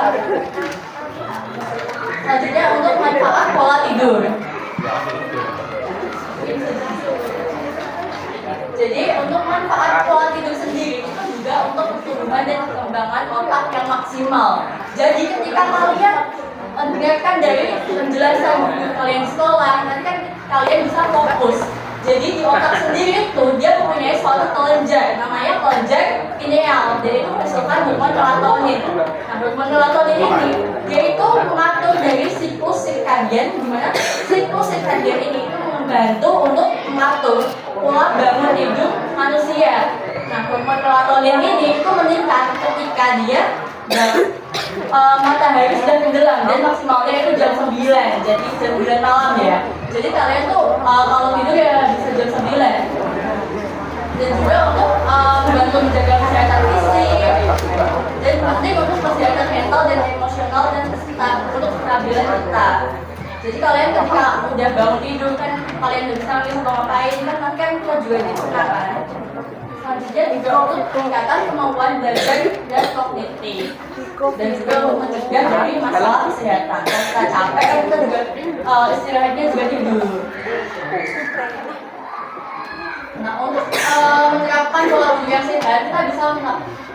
Selanjutnya untuk manfaat pola tidur. Jadi untuk manfaat pola tidur sendiri itu juga untuk pertumbuhan dan perkembangan otak yang maksimal. Jadi ketika kalian mendengarkan dari penjelasan guru kalian sekolah, nanti kan kalian bisa fokus. Jadi di otak sendiri itu dia mempunyai suatu kelenjar, namanya kelenjar pineal. Jadi itu menghasilkan hormon melatonin. Nah, hormon melatonin ini dia itu mengatur dari siklus sirkadian, di mana siklus sirkadian ini itu membantu untuk mengatur pola bangun tidur manusia. Nah, hormon melatonin ini itu meningkat ketika dia matahari sudah tenggelam dan maksimalnya itu jam 9, jadi jam 9 malam ya. Jadi kalian tuh kalau tidur ya bisa jam 9. Dan juga untuk membantu menjaga kesehatan fisik dan penting untuk kesehatan mental dan emosional dan untuk kestabilan kita. Jadi kalian ketika udah bangun tidur kan kalian udah bisa ngapain kan nanti kan juga dicerna kan. Selanjutnya juga untuk peningkatan kemampuan belajar dan kognitif dan juga untuk mencegah dari masalah kesehatan. Kalau kita capek kan kita juga istirahatnya juga tidur. Nah untuk menerapkan pola tidur yang sehat kita bisa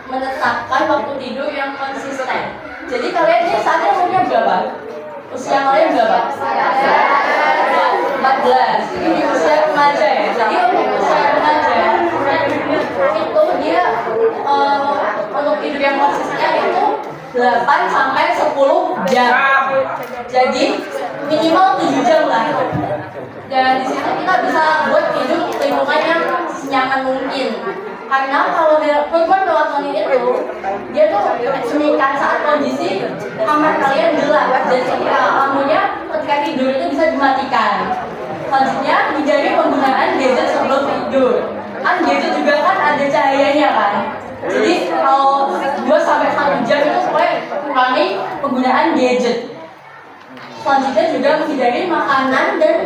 menetapkan waktu tidur yang konsisten. Jadi kalian ini saatnya umurnya berapa? Usia kalian berapa? 14. Ini usia remaja ya. Jadi untuk usia remaja itu dia untuk tidur yang konsisten itu 8 sampai 10 jam. Jadi minimal 7 jam lah. Dan di situ kita bisa buat tidur lingkungan yang senyaman mungkin. Karena kalau hormon melatonin itu dia tuh meningkat saat kondisi kamar kalian gelap. Jadi ketika tidur itu bisa dimatikan. Selanjutnya hindari penggunaan gadget sebelum tidur. Kan gadget juga kan ada cahayanya kan. Jadi kalau 2 sampai 1 jam itu supaya kurangi penggunaan gadget. Selanjutnya juga menghindari makanan dan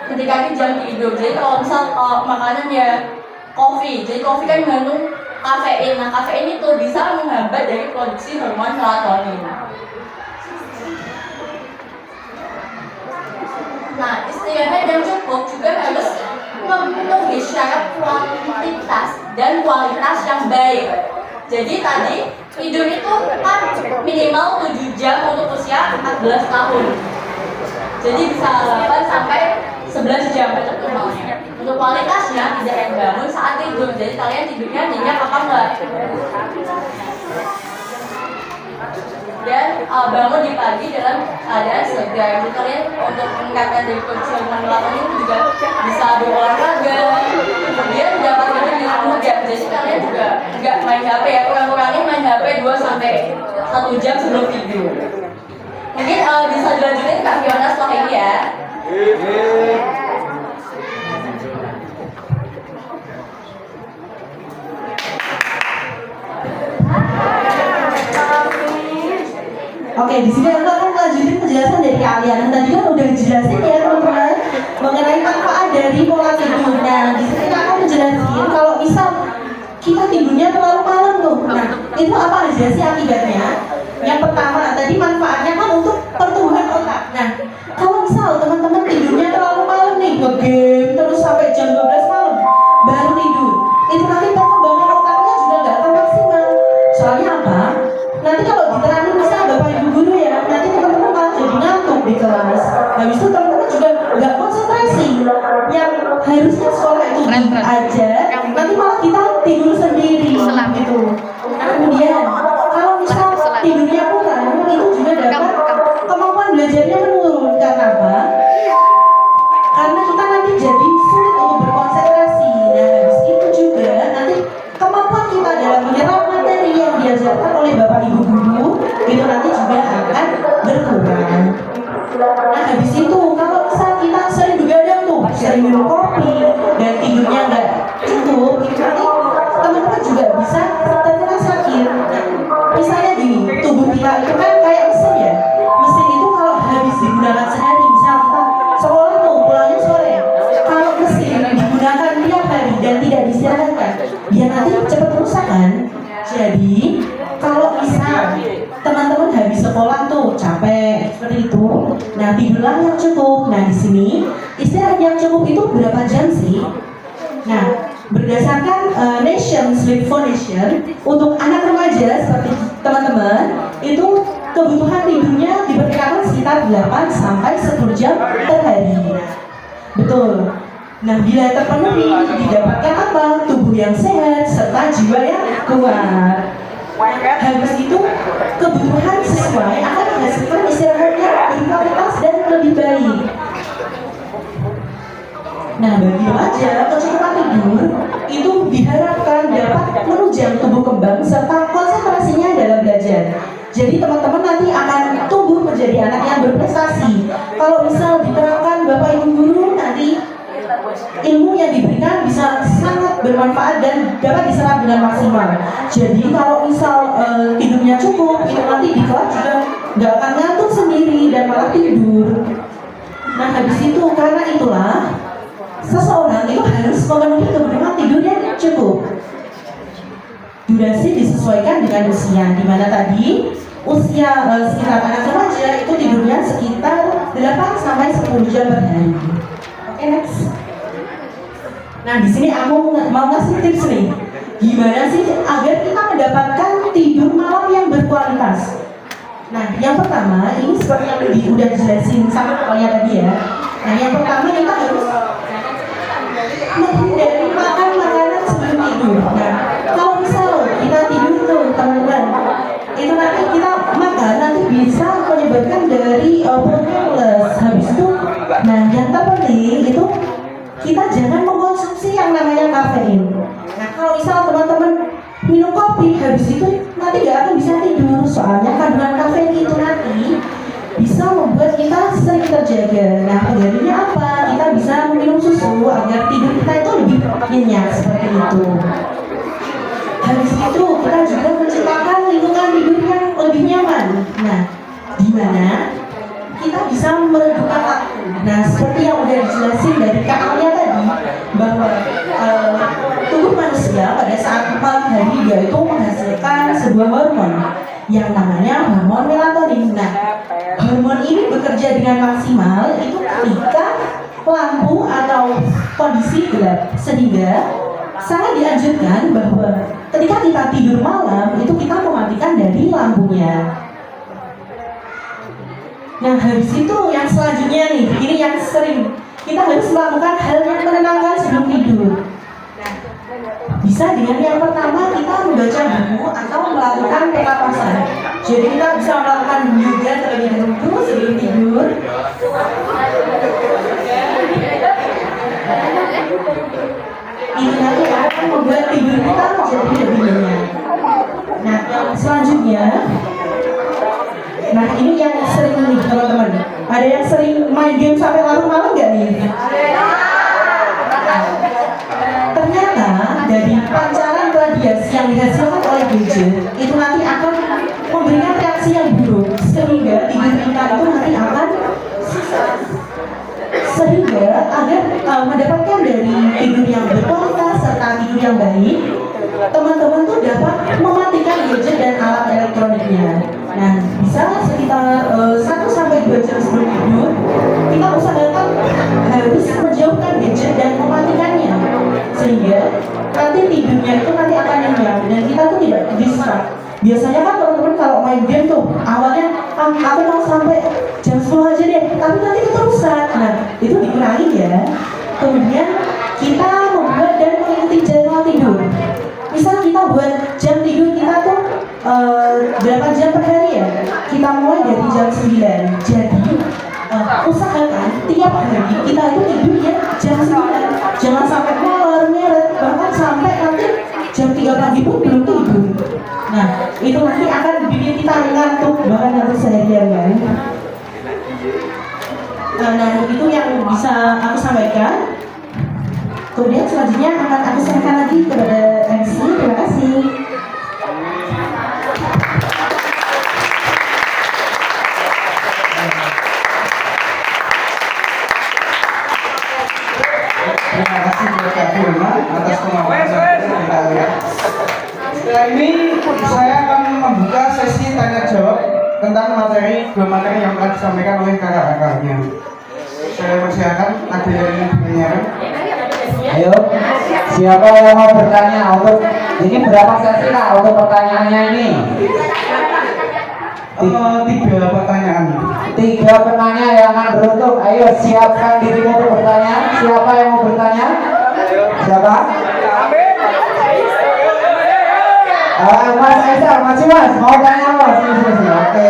mendekati jam tidur. Jadi kalau misal makanan ya kopi. Jadi kopi kan mengandung kafein. Nah kafein itu bisa menghambat dari produksi hormon melatonin. Nah, istirahat yang cukup juga harus memenuhi syarat kuantitas dan kualitas yang baik. Jadi tadi tidur itu kan minimal 7 jam untuk usia 14 tahun. Jadi bisa 8 sampai 11 jam optimalnya. Untuk kualitasnya tidak yang bangun saat tidur. Jadi kalian tidurnya nyenyak apa enggak? Dan bangun di pagi dalam keadaan segar. Jadi kalian untuk meningkatkan dari kondisi melatonin itu juga bisa berolahraga, kemudian dapat tidur di mudah. Jadi kalian juga nggak main HP ya, kurang-kurangin main HP 2 sampai 1 jam sebelum tidur. Mungkin bisa dilanjutin Kak Fiona setelah ini ya. Oke, di sini aku akan lanjutin penjelasan dari kalian. Tadi kan udah dijelasin ya teman-teman mengenai manfaat dari pola tidur. Nah, di sini aku menjelaskan kalau misal kita tidurnya terlalu malam tuh. Nah, itu apa aja sih akibatnya? Yang pertama, tadi manfaatnya kan untuk pertumbuhan otak. Nah, kalau misal teman-teman tidurnya terlalu malam nih, nge-game terus sampai jam 12 malam baru tidur, itu nanti perkembangan otaknya juga nggak akan maksimal. Soalnya apa? Nanti kalau diterangin misal Bapak Ibu guru ya, nanti teman-teman malah jadi ngantuk di kelas. Habis itu teman-teman juga nggak konsentrasi. Yang harusnya sekolah itu aja, nanti malah kita tidur sendiri gitu. Nah, kemudian kalau misal tidurnya kurang, itu juga dapat kemampuan belajarnya menurun. Karena apa? Karena kita nanti jadi sulit untuk berkonsentrasi. Nah, habis itu juga nanti kemampuan kita dalam menyerap materi yang diajarkan oleh Bapak Ibu guru itu nanti juga akan berkurang. Nah, habis itu kalau misal kita sering begadang tuh, sering minum kopi dan tidurnya nggak cukup, itu nanti teman-teman juga bisa terkena sakit. Nah, misalnya gini, tubuh kita itu kan kayak mesin ya. Mesin itu kalau habis digunakan sehari, misal kita sekolah tuh pulangnya sore, kalau mesin digunakan tiap hari dan tidak diistirahatkan, dia nanti cepat rusak kan. Jadi kalau misal teman-teman habis sekolah tuh capek seperti itu, nah tidurlah yang cukup. Nah, di sini istirahat yang cukup itu berapa jam sih? Nah, berdasarkan Nation Sleep Foundation untuk anak remaja seperti teman-teman itu kebutuhan tidurnya diperkirakan sekitar 8 sampai 10 jam per hari. Betul. Nah, bila terpenuhi didapatkan apa? Tubuh yang sehat serta jiwa yang kuat. Habis itu kebutuhan sesuai akan menghasilkan istirahat yang berkualitas dan lebih baik. Nah, bagi remaja, kecukupan tidur itu diharapkan dapat menunjang tumbuh kembang serta konsentrasinya dalam belajar. Jadi teman-teman nanti akan tumbuh menjadi anak yang berprestasi. Kalau misal diterapkan Bapak Ibu guru, nanti ilmu yang diberikan bisa sangat bermanfaat dan dapat diserap dengan maksimal. Jadi kalau misal tidurnya cukup, itu nanti di kelas juga nggak akan ngantuk sendiri dan malah tidur. Nah, habis itu karena itulah seseorang itu harus memenuhi kebutuhan tidur yang cukup. Durasi disesuaikan dengan usia, di mana tadi usia sekitar anak remaja itu tidurnya sekitar 8 sampai 10 jam per hari. Oke, next. Nah, di sini aku mau ngasih tips nih. Gimana sih agar kita mendapatkan tidur malam yang berkualitas? Nah, yang pertama ini seperti yang udah dijelasin sama kalian tadi ya. Nah, yang pertama kita harus menghindari makan makanan sebelum tidur. Nah, kalau misal kita tidur tuh teman-teman, itu nanti kita makan nanti bisa menyebabkan dari perut mules. Habis itu, nah yang terpenting itu kita jangan mengkonsumsi yang namanya kafein. Nah, kalau misal teman-teman minum kopi habis itu nanti nggak akan bisa tidur, soalnya kandungan kafein itu nanti bisa membuat kita sering terjaga. Nah, penggantinya apa? Kita bisa meminum susu agar tidur kita itu lebih nyenyak seperti itu. Habis itu kita juga menciptakan lingkungan tidur yang lebih nyaman. Nah, di mana kita bisa meredupkan waktu. Nah, seperti yang udah dijelasin dari Kak Alia tadi, bahwa tubuh manusia pada saat malam hari dia itu menghasilkan sebuah hormon yang namanya hormon melatonin. Nah, hormon ini bekerja dengan maksimal itu ketika lampu atau kondisi gelap, sehingga sangat dianjurkan bahwa ketika kita tidur malam itu kita mematikan dari lampunya. Nah, habis itu yang selanjutnya nih, ini yang sering kita harus melakukan hal yang menenangkan sebelum tidur. Bisa dengan yang pertama kita membaca buku atau melakukan pernapasan. Jadi kita bisa melakukan yoga terlebih dahulu sebelum tidur. Ini nanti akan membuat tidur kita menjadi lebih nyenyak. Nah, yang selanjutnya, nah ini yang sering nih teman-teman. Ada yang sering main game sampai larut malam nggak nih? Ternyata dari pancaran radiasi yang dihasilkan oleh gadget itu nanti akan memberikan reaksi yang buruk, sehingga tidur kita itu nanti akan sehingga agar mendapatkan dari tidur yang berkualitas serta tidur yang baik, teman-teman tuh dapat mematikan gadget dan alat elektroniknya. Nah, bisa sekitar 1-2 jam sebelum tidur kita usahakan harus menjauhkan gadget dan mematikannya, sehingga nanti tidurnya itu nanti akan nyenyak dan kita tuh tidak distract. Biasanya kan teman-teman kalau main game tuh awalnya aku mau sampai jam 10 aja deh, tapi nanti keterusan. Nah, itu dikurangi ya. Kemudian kita membuat dan mengikuti jadwal tidur. Misal kita buat jam tidur kita tuh 8 jam per hari ya. Kita mulai dari jam 9. Jadi usahakan tiap hari kita itu tidur ya jam 9. Jangan sampai molor nyeret, bahkan sampai nanti jam 3 pagi pun belum tidur. Nah, itu nanti akan bikin kita ngantuk bahkan nanti seharian kan. Nah, itu yang bisa aku sampaikan. Kemudian selanjutnya akan aku serahkan lagi kepada MC. Terima kasih. Terima kasih buat Kak Firma atas pemaparan kita ya. Setelah ini saya akan membuka sesi tanya jawab tentang dua materi yang telah disampaikan oleh kakak-kakaknya. Saya persilakan ada yang bertanya. Ayo, siapa yang mau bertanya? Untuk ini berapa sesi kak untuk pertanyaannya ini? 3 pertanyaan. 3 penanya yang akan beruntung. Ayo siapkan dirimu untuk bertanya. Siapa yang mau bertanya? Siapa? Mas Aizar, Mas mau tanya Mas? Oke.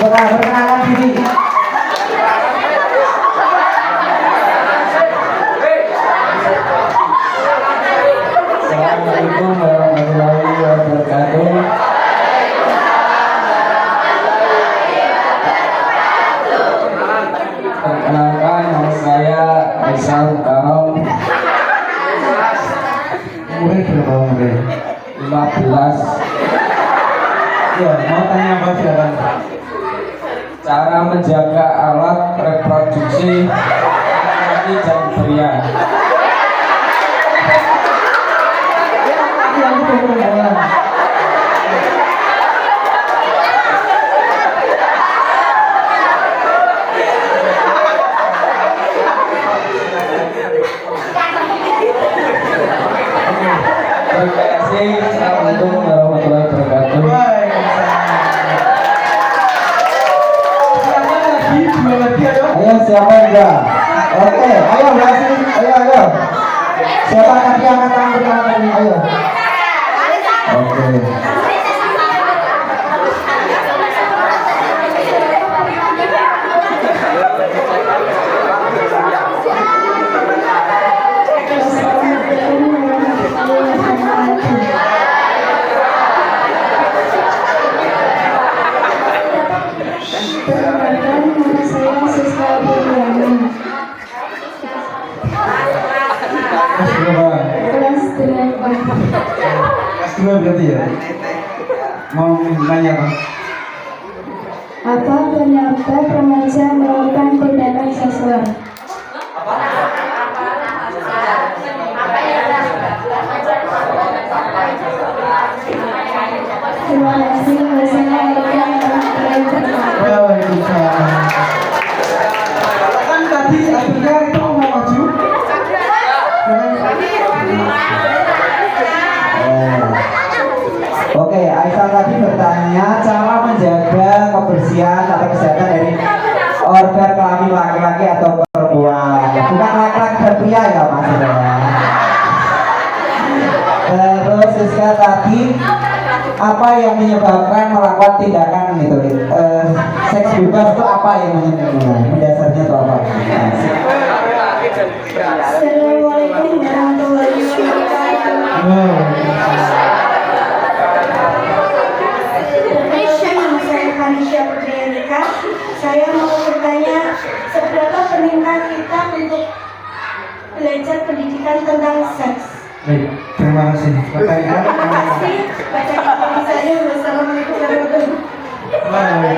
Perkenalkan diri. Assalamualaikum warahmatullahi wabarakatuh. Perkenalkan nama saya Rizal Karom. Umurnya berapa umurnya? 15. Ya, mau tanya apa silakan. Cara menjaga alat reproduksi laki dan pria. Terima kasih. Assalamualaikum warahmatullahi wabarakatuh. Ayo siapa yang enggak? Oke, ayo berhasil. Ayo. Siapa kaki angkat tangan pertama ini? Ayo. Oke. Kelas 2 berarti ya? Mau nanya apa? Apa penyebab remaja melakukan tindakan seksual? Terima kasih. Wassalamualaikum warahmatullahi wabarakatuh. Kan tadi akhirnya itu mau maju. Oke, Aisyah tadi bertanya cara menjaga kebersihan atau kesehatan dari organ kelamin laki-laki atau perempuan. Bukan laki-laki dan pria ya maksudnya. Terus Siska tadi apa yang menyebabkan melakukan tindakan itu seks bebas itu apa yang menyebabkan mendasarnya itu apa? Assalamualaikum warahmatullahi wabarakatuh. Saya Hanisha Putri Andika. Saya mau bertanya, seberapa pentingkah kita untuk belajar pendidikan tentang seks? Baik, terima kasih. Pertanyaan. Terima kasih. Baca saya. Wassalamualaikum warahmatullahi wabarakatuh.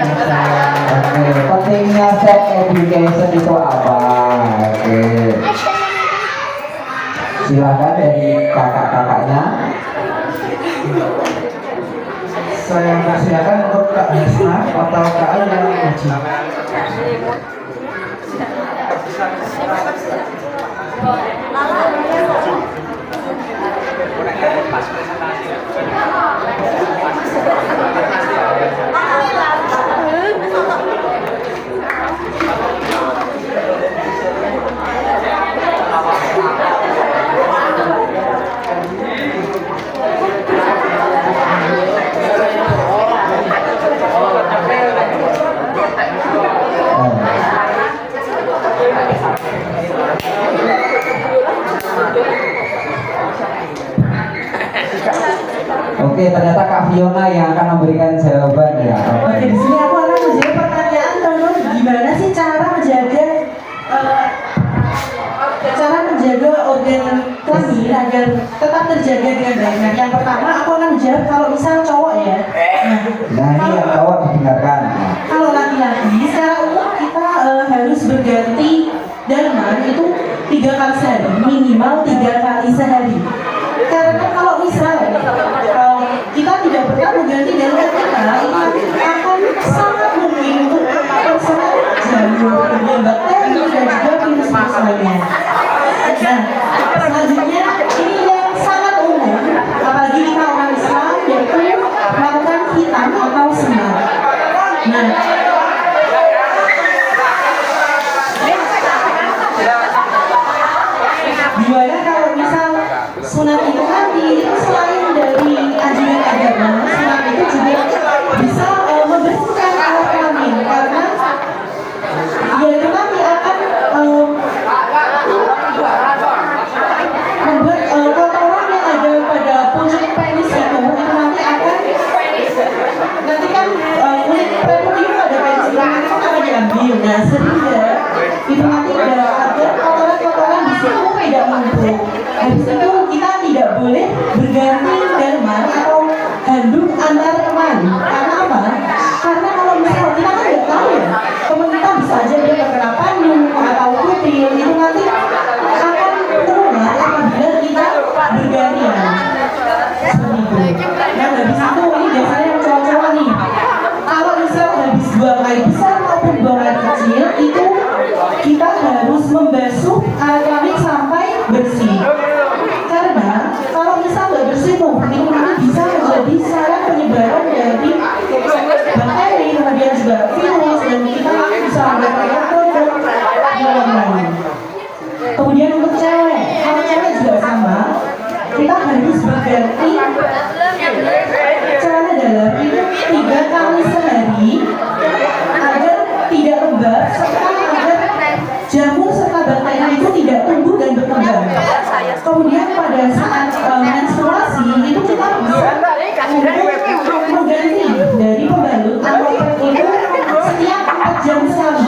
Oke, pentingnya sex education itu apa? Oke, silakan dari kakak-kakaknya. Saya persilakan untuk Kak Hasna atau Kak Al yang maju. Oke, ternyata Kak Fiona yang akan memberikan jawaban ya. Oke, di sini aku akan menjawab pertanyaan teman-teman, gimana sih cara menjaga organ kelamin agar tetap terjaga dengan baik. Nah, yang pertama aku akan menjawab kalau misal cowok ya. Nah, ini yang cowok didengarkan. Kalau laki-laki, secara umum kita harus berganti delman itu 3 kali sehari, minimal 3 kali sehari. Karena kalau misal kita tidak pernah mengganti delman kita, itu akan sangat mungkin untuk terserang jamur, kemudian bakteri dan juga virus-virus lainnya. Nah, selanjutnya ini yang sangat umum, apalagi kita orang Islam, yaitu melakukan hitam atau sunat. Nah, gimana kalau misal sunat itu nanti selain dari anjuran agama, sunat itu juga bisa membersihkan alat kelamin karena ya itu nanti akan membuat kotoran yang ada pada puncak penis itu nanti akan kan kulit premium pada penis itu nanti akan diambil. Nah, sehingga itu nanti agar kotoran-kotoran di situ tidak numpuk. Habis itu kita tidak boleh berganti delman atau handuk antar teman. Karena apa? Karena kalau misal kita kan nggak tahu ya, teman kita bisa aja dia terkena panyum atau kutil, itu nanti akan tertular apabila kita bergantian. Seperti itu. Nah, habis itu ini biasanya yang cowok-cowok nih. Kalau misal habis buang air besar maupun buang air kecil, itu kita harus membasuh alat kelamin sampai bersih. Karena kalau misal nggak bersih tuh, itu nanti bisa menjadi sarang penyebaran dari bakteri, kemudian juga virus, dan kita bisa mendapatkan dan lain-lain. Kemudian untuk cewek, kalau cewek juga sama, kita harus berganti celana dalam itu 3 kali sehari agar tidak lembab serta agar jamur serta bakteri itu tidak tumbuh dan berkembang. Kemudian pada saat menstruasi itu kita bisa untuk mengganti dari pembalut atau pad itu setiap 4 jam sekali.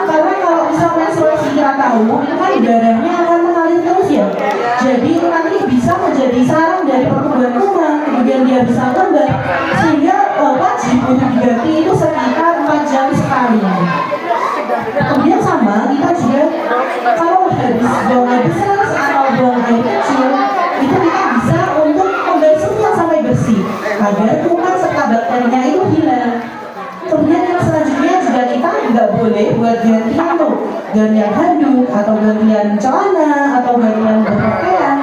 Karena kalau misal menstruasi kita tahu itu kan darahnya akan mengalir terus ya. Jadi itu nanti bisa menjadi sarang dari pertumbuhan kuman, kemudian dia bisa lembab sehingga wajib untuk diganti itu sekitar 4 jam sekali. Kemudian sama kita juga kalau habis buang air besar atau buang air kecil itu kita bisa untuk membasuhnya sampai bersih agar kuman serta lainnya itu hilang. Kemudian yang selanjutnya juga kita nggak boleh buat gantian tuh, gantian handuk atau gantian celana atau gantian berpakaian.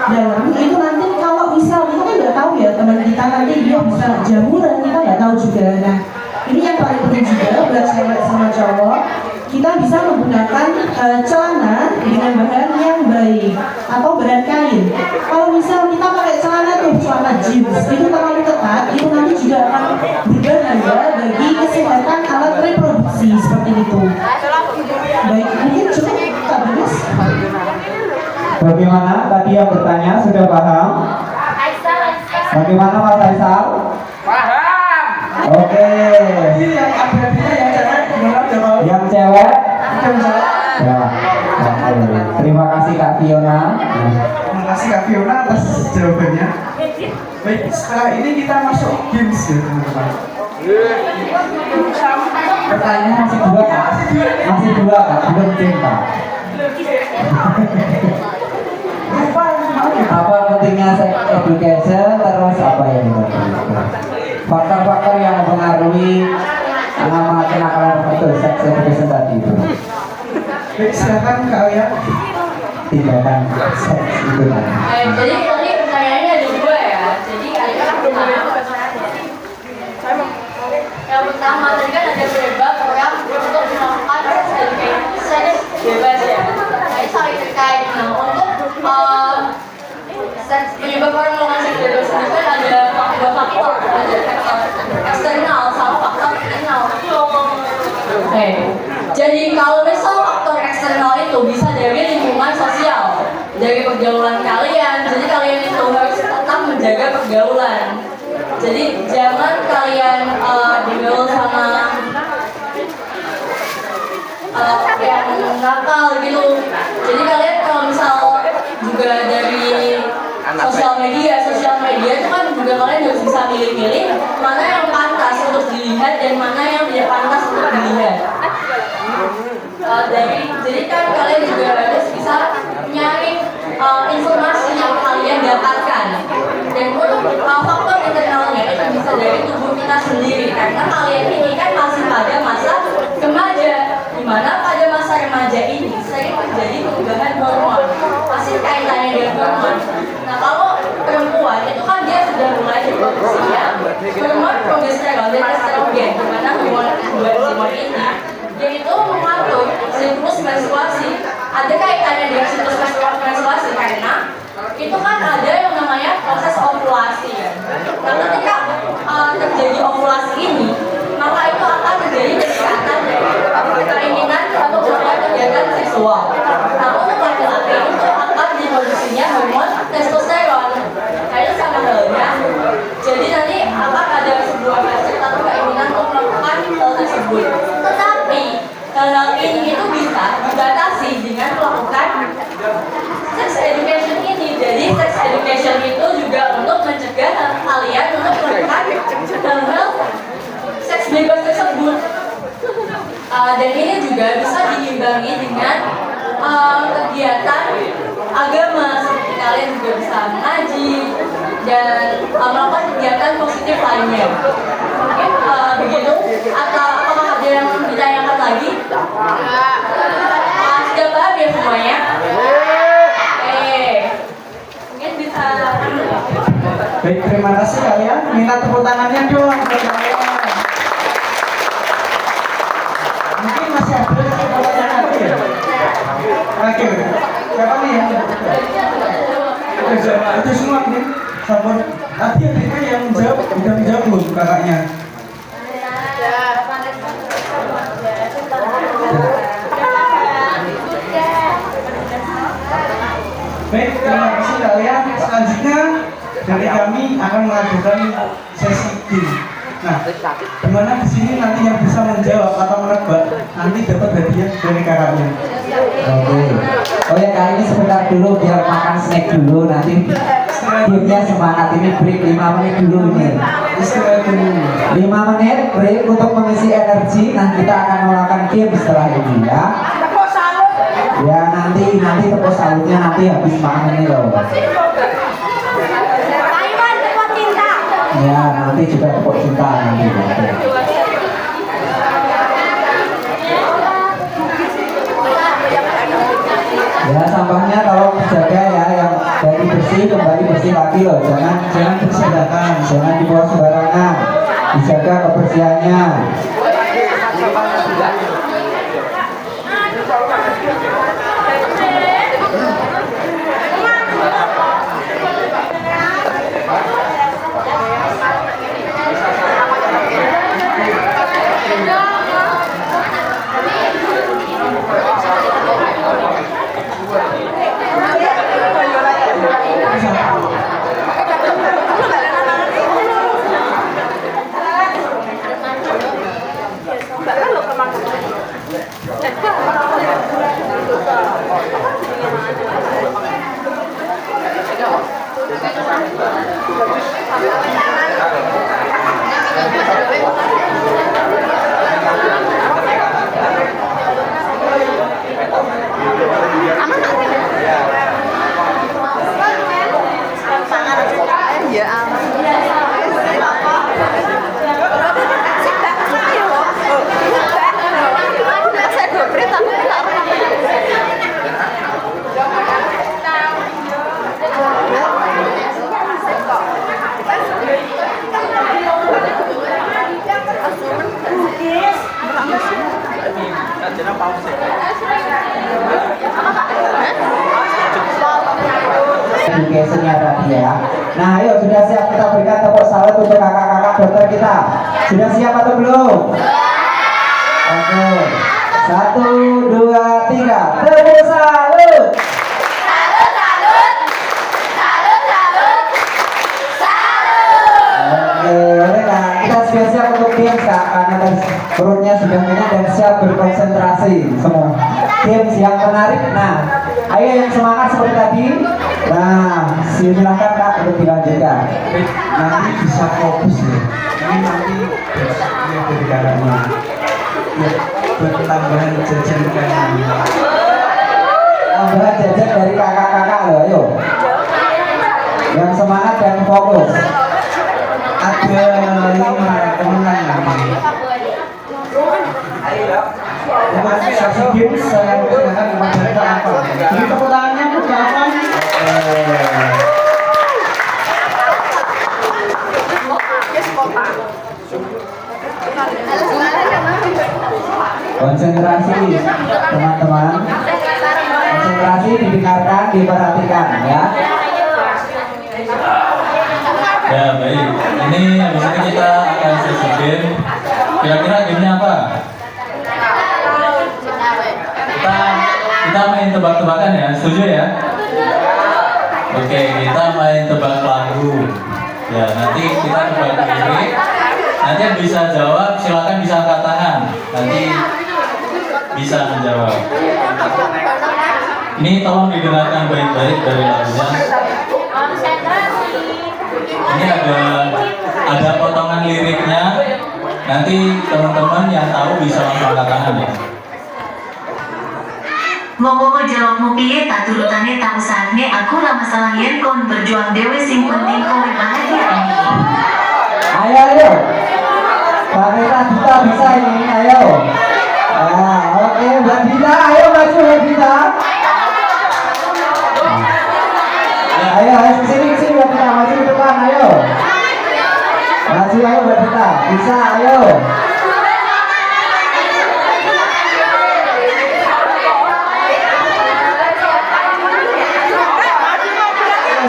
Dan itu nanti kalau misal kita kan nggak tahu ya teman kita nanti dia bisa jamuran, kita nggak tahu juga. Nah ini yang paling penting juga buat cewek sama cowok, kita bisa menggunakan celana dengan bahan yang baik atau bahan kain. Kalau misal kita pakai celana tuh celana jeans itu terlalu ketat, itu nanti juga akan berbahaya bagi kesehatan alat reproduksi seperti itu. Baik, mungkin cukup Kak Bagus. Bagaimana tadi yang bertanya sudah paham? Bagaimana Mas Aisal? Paham. Oke. Yang akhirnya yang cewek gimana coba? Yang cewek? Ya. Oke. Terima kasih Kak Fiona. Terima kasih Kak Fiona atas jawabannya. Baik, setelah ini kita masuk games ya teman-teman. Pertanyaan masih dua Kak? Masih dua Kak? Belum cinta. Apa pentingnya sex education, terus apa yang faktor-faktor yang mempengaruhi kenakalan itu sex education tadi itu? Baik, silakan Kak Alia. Tindakan seks itu kan? Jadi tadi pertanyaannya ada dua ya. Jadi yang pertama tadi kan ada bebas orang untuk melakukan seks bebas ya. Nah ini saling terkait. Nah untuk penyebab orang melakukan seks bebas itu kan ada dua faktor, ada faktor eksternal sama faktor internal. Oke. Jadi kalau misal faktor eksternal itu bisa dari lingkungan sosial, dari pergaulan kalian. Jadi kalian itu harus tetap menjaga pergaulan. Jadi jangan kalian bergaul sama yang nakal gitu. Jadi kalian kalau misal juga dari sosial media itu kan juga kalian harus bisa milih-milih mana yang pantas untuk dilihat dan mana yang tidak pantas untuk dilihat. Jadi kan kalian juga harus bisa nyari informasi yang kalian dapatkan. Dan untuk faktor internalnya itu bisa dari tubuh kita sendiri, karena kalian ini kan masih pada masa remaja, dimana pada masa remaja ini sering terjadi perubahan hormon, pasti kaitannya dengan hormon. Nah kalau perempuan itu kan dia sudah mulai produksinya hormon progesteron dan estrogen, dimana hormon ini dia itu mengatur siklus menstruasi. Ada kaitannya dengan siklus menstruasi karena itu kan ada yang namanya proses ovulasi ya. Nah ketika terjadi ovulasi ini, maka itu akan terjadi peningkatan dari keinginan atau kegiatan seksual. Nah untuk laki-laki itu akan diproduksinya hormon testosteron. Nah itu sama halnya. Jadi nanti akan ada sebuah hasrat atau keinginan untuk melakukan hal tersebut. Tetapi hal ini itu bisa dibatasi dengan melakukan sex education ini. Jadi sex education itu juga untuk mencegah kalian untuk melakukan hal-hal seks bebas tersebut. Dan ini juga bisa diimbangi dengan kegiatan agama, seperti kalian juga bisa mengaji dan melakukan kegiatan positif lainnya. Mungkin begitu. Atau apakah ada yang ditanyakan lagi? Sudah paham ya semuanya? Mungkin bisa. Baik, terima kasih kalian. Minta tepuk tangannya dong buat kalian. Mungkin masih ada pertanyaan lagi ya? Oke, siapa nih yang itu semua nih? Sabar. Tadi adiknya yang jawab, udah menjawab belum kakaknya? Baik, terima kasih kalian. Selanjutnya dari kami akan melakukan sesi game. Nah, dimana di sini nanti yang bisa menjawab atau menebak nanti dapat hadiah dari kakaknya. Oke. Oh ya kali ini sebentar dulu biar makan snack dulu, nanti gamenya semangat. Ini break 5 menit dulu nih. Istirahat dulu. 5 menit break untuk mengisi energi. Nah kita akan melakukan game setelah ini ya. Ya nanti tepuk salutnya nanti habis makan ini loh. Ya nanti nanti juga tepuk cinta nanti. Ya sampahnya tolong dijaga ya, yang dari bersih kembali bersih lagi loh, jangan bersihkan, jangan dibawa sembarangan, dijaga kebersihannya. Educationnya tadi ya. Nah, ayo sudah siap kita berikan tepuk salut untuk kakak-kakak dokter kita. Sudah siap atau belum? Oke. 1, 2, 3. Tepuk salut. Oke, nah kita sudah siap untuk games Kak, karena perutnya sudah kenyang dan siap berkonsentrasi semua. Games yang menarik. Nah, ayo yang semangat seperti tadi. Nah, silahkan Kak untuk dilanjutkan. Nanti bisa fokus ya. Ini nanti ya dari kakaknya. Ya, bertambahan jajan kayaknya. Tambahan jajan dari kakak-kakak loh, ayo. Yang semangat dan fokus. Ada 5 kemenangan nanti. Nanti sesi games saya persilakan kepada Kak Apa. Jadi tepuk tangannya untuk Kak Apa. Konsentrasi teman-teman. Konsentrasi, didengarkan, diperhatikan ya. Ya baik, ini habis ini kita akan sesi game. Kira-kira gamenya apa? Kita main tebak-tebakan ya, setuju ya? Oke, kita main tebak lagu. Ya, nanti kita tebak lirik. Nanti yang bisa jawab silakan bisa angkat tangan. Nanti bisa menjawab. Ini tolong didengarkan baik-baik dari lagunya. Ini ada potongan liriknya. Nanti teman-teman yang tahu bisa langsung angkat tangan ya. Ngomong jawabmu piye tak turutane tak usahane aku lah masalah yen kon berjuang dewe sing penting kowe bahagia ini. Ayo. Kamera kita bisa ini, ayo. Oke, Mbak Dita, ayo maju Mbak Dita. Ayo sini Mbak Dita, maju ke depan, ayo. Maju ayo Mbak Dita, bisa ayo.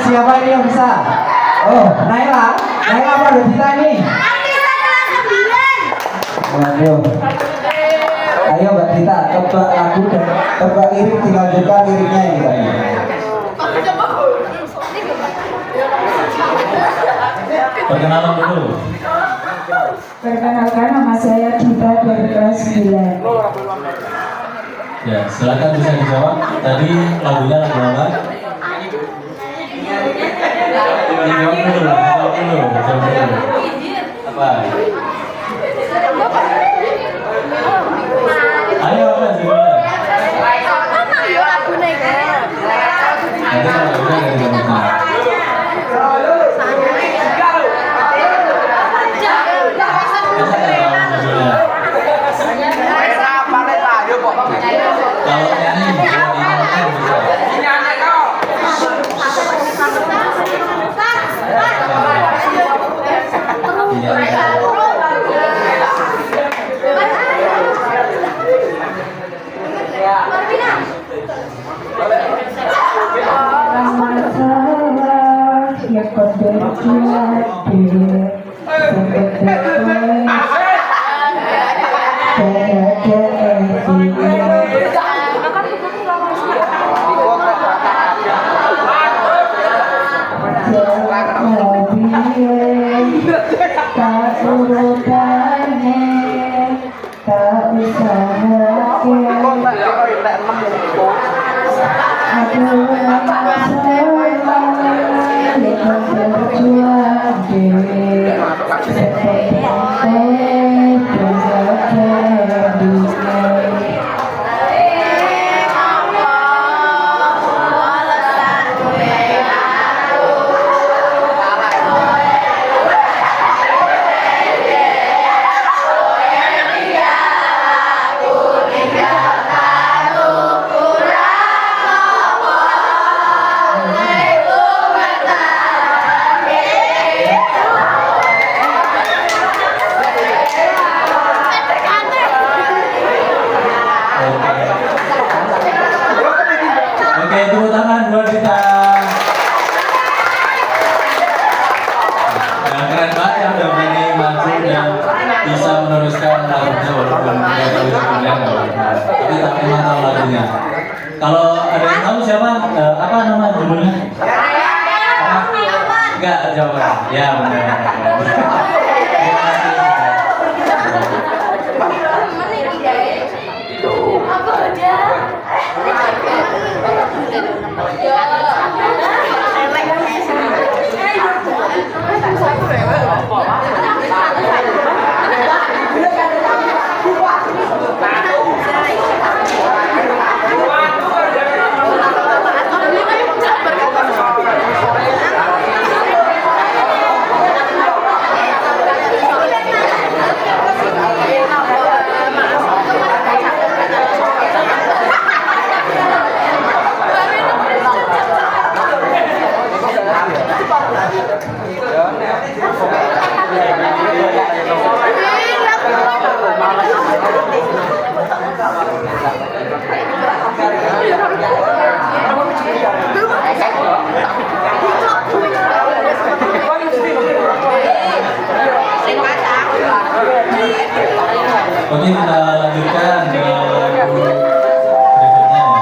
Siapa ini yang bisa? Oh, Naila apa Mbak Dita ini? Waduh. Ayo Mbak Dita, tebak lagu dan tebak lirik, dilanjutkan liriknya ini tadi. Perkenalan dulu. Perkenalkan, nama saya Dita dari kelas 9. Ya, silakan bisa dijawab. Tadi lagunya lagu apa? Jawab dulu. Apa? Ayo apa judulnya? Nanti kalau lagunya dari teman-teman. Oke, tepuk tangan buat kita. Nah, keren banget ya udah berani maju dan bisa meneruskan lagunya walaupun nggak tahu judulnya nggak apa-apa. Tapi tak memang tahu lagunya. Kalau ada yang tahu siapa? Apa nama judulnya? Enggak jawaban. Ya benar. Terima kasih. Oke, kita lanjutkan ke lagu berikutnya ya.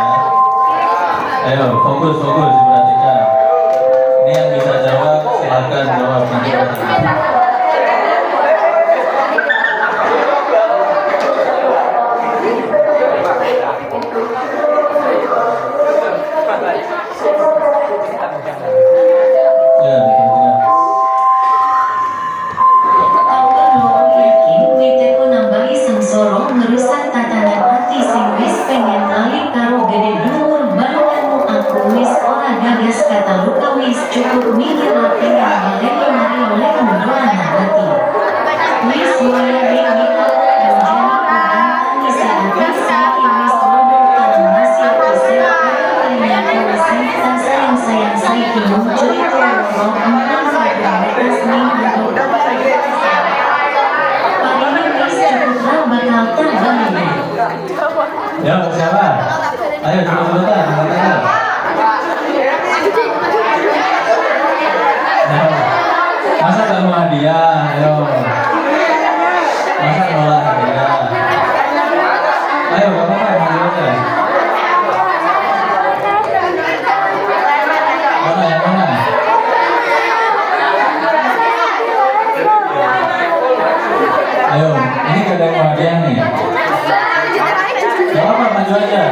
Ayo, fokus, diperhatikan. Ini yang bisa jawab, silakan jawab nanti. Ya, diperhatikan. Sengsoro ngerusak tatanan hati sing wis pengen lali karo gede dhuwur balunganmu aku wis ora gagas kata luka wis cukup mikir pengen balik mari oleh munduran hati wis waya ringi menjadi pegang tangis hati saiki wis roboh karena masih kesel ternyata cinta sayang saiki muncul itu roh engkau pada batas minggu bakal terbang. Ya, siapa? Ayo cepet-cepetan, katakan. Masa gak mau hadiah? Ayo. Masa nolak hadiah? Ayo, gak apa-apa, maju aja. Mana yang mana? Ayo, ini gak ada yang mau hadiah nih. Gak apa, maju aja.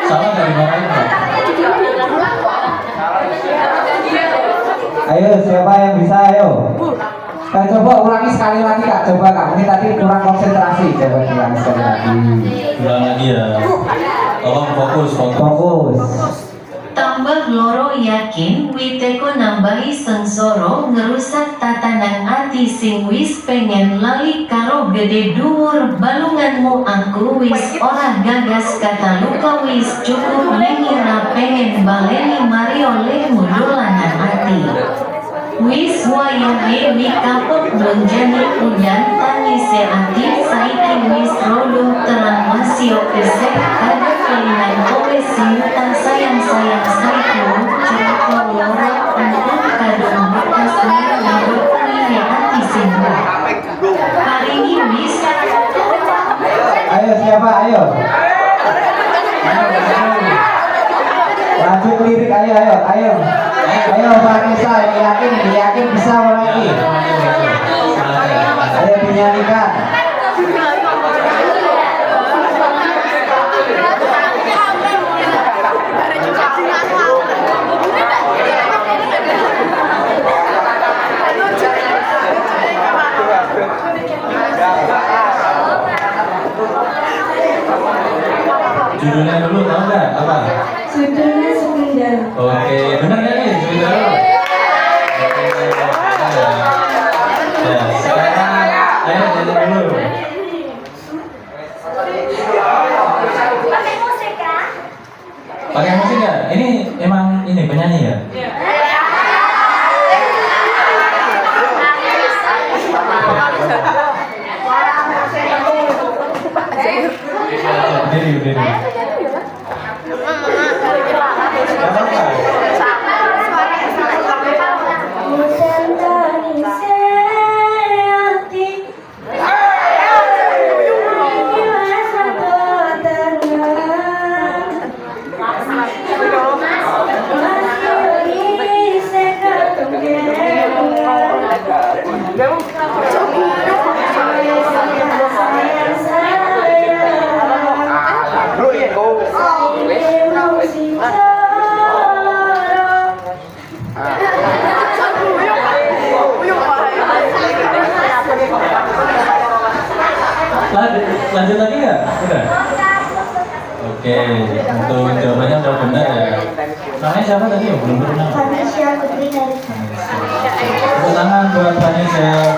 Salah dari mana ini? Ayo, siapa yang bisa? Ayo. Kak, coba ulangi sekali lagi Kak. Coba Kak, ini tadi kurang konsentrasi. Coba ulangi sekali lagi. Ulang lagi ya. Tolong fokus. Fokus. Tambah loro yakin witeko nambahi sengsoro ngerusak tatanan ati sing wis pengen lali karo gede dhuwur balunganmu aku wis ora gagas kata luka wis cukup mengira pengen baleni mari oleh mudulanan ati wis wayahe mikapok menjadi udan tangise ati saiki wis rodoh terang masih kesek ada kelinan kowe cinta sayang saiki cerita loro untuk kadang bekas hidup Singhu. Paringi wis. Ayo siapa? Ayo. Lanjut lirik, ayo. Ayo Vanessa, yakin bisa lagi. Ayo dinyanyikan. Judulnya dulu tahu nggak apa? Judulnya Sumber. Oke, benar nggak nih judulnya dulu? Ya, sekarang ayo nyanyi dulu. Pakai musik nggak? Ini emang ini penyanyi ya? Berdiri. Lanjut lagi nggak? Udah. Oke, untuk jawabannya udah benar ya. Namanya siapa tadi? Belum pernah. Vanessa Putri dari Tepuk tangan buat Vanessa.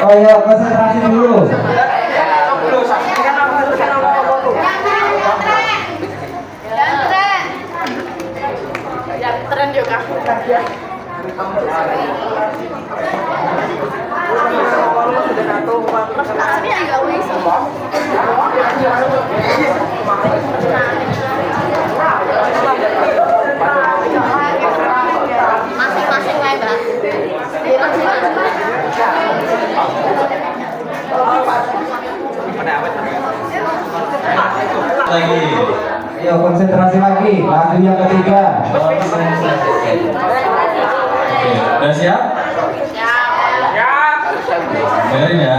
Oh ya, konsentrasi dulu. Tren juga. Masing-masing lah, Mbak. Lagi. Ayo konsentrasi lagi. Lagu yang ketiga. Oke, udah siap? Dengerin ya.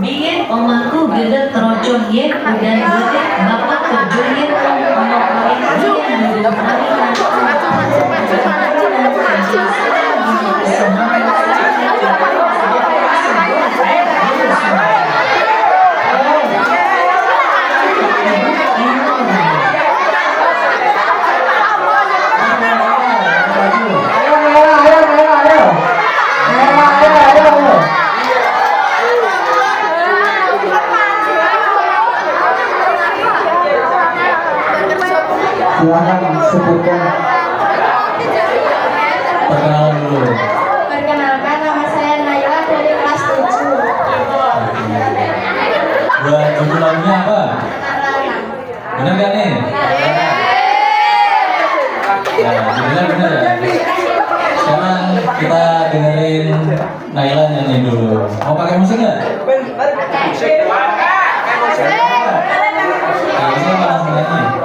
Biyen omaku gedek trocon yen udan gedek bapak kerja yen ono paling yen durung rawilan. Silakan sebutkan. Perkenalan dulu. Perkenalkan, nama saya Naila dari kelas 7. Buat judul lagunya apa? Bener gak nih? Ya, judulnya bener ya. Sekarang kita dengerin Naila nyanyi dulu. Mau pakai musik nggak? Nah, musik apa langsung nyanyi?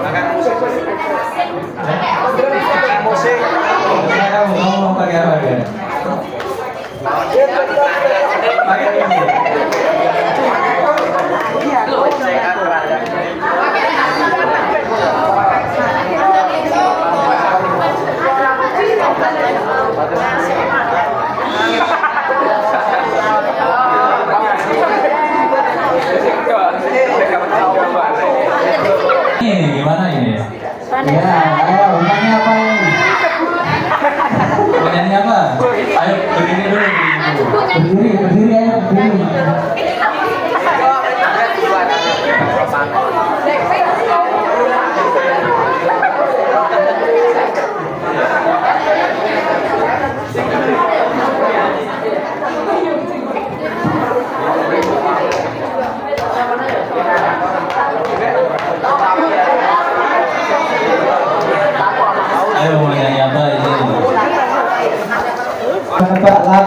Kamu mau pakai apa ya? Pakai musik. Ini gimana ini? Ya, ayo nyanyi apa ini? Mau nyanyi apa? Ayo berdiri dulu. Berdiri ayo berdiri.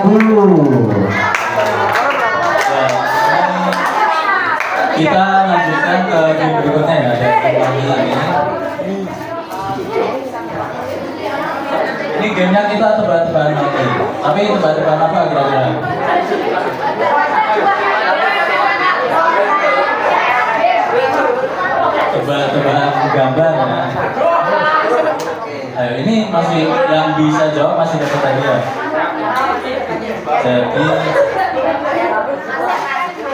lagu. Kita lanjutkan ke game berikutnya ya. Ada lagi ini. Ini gamenya kita tebak-tebakan lagi. Tapi tebak-tebakan apa kira-kira? Tebak-tebakan gambar ya. Ayo, ini masih yang bisa jawab masih dapat hadiah. Jadi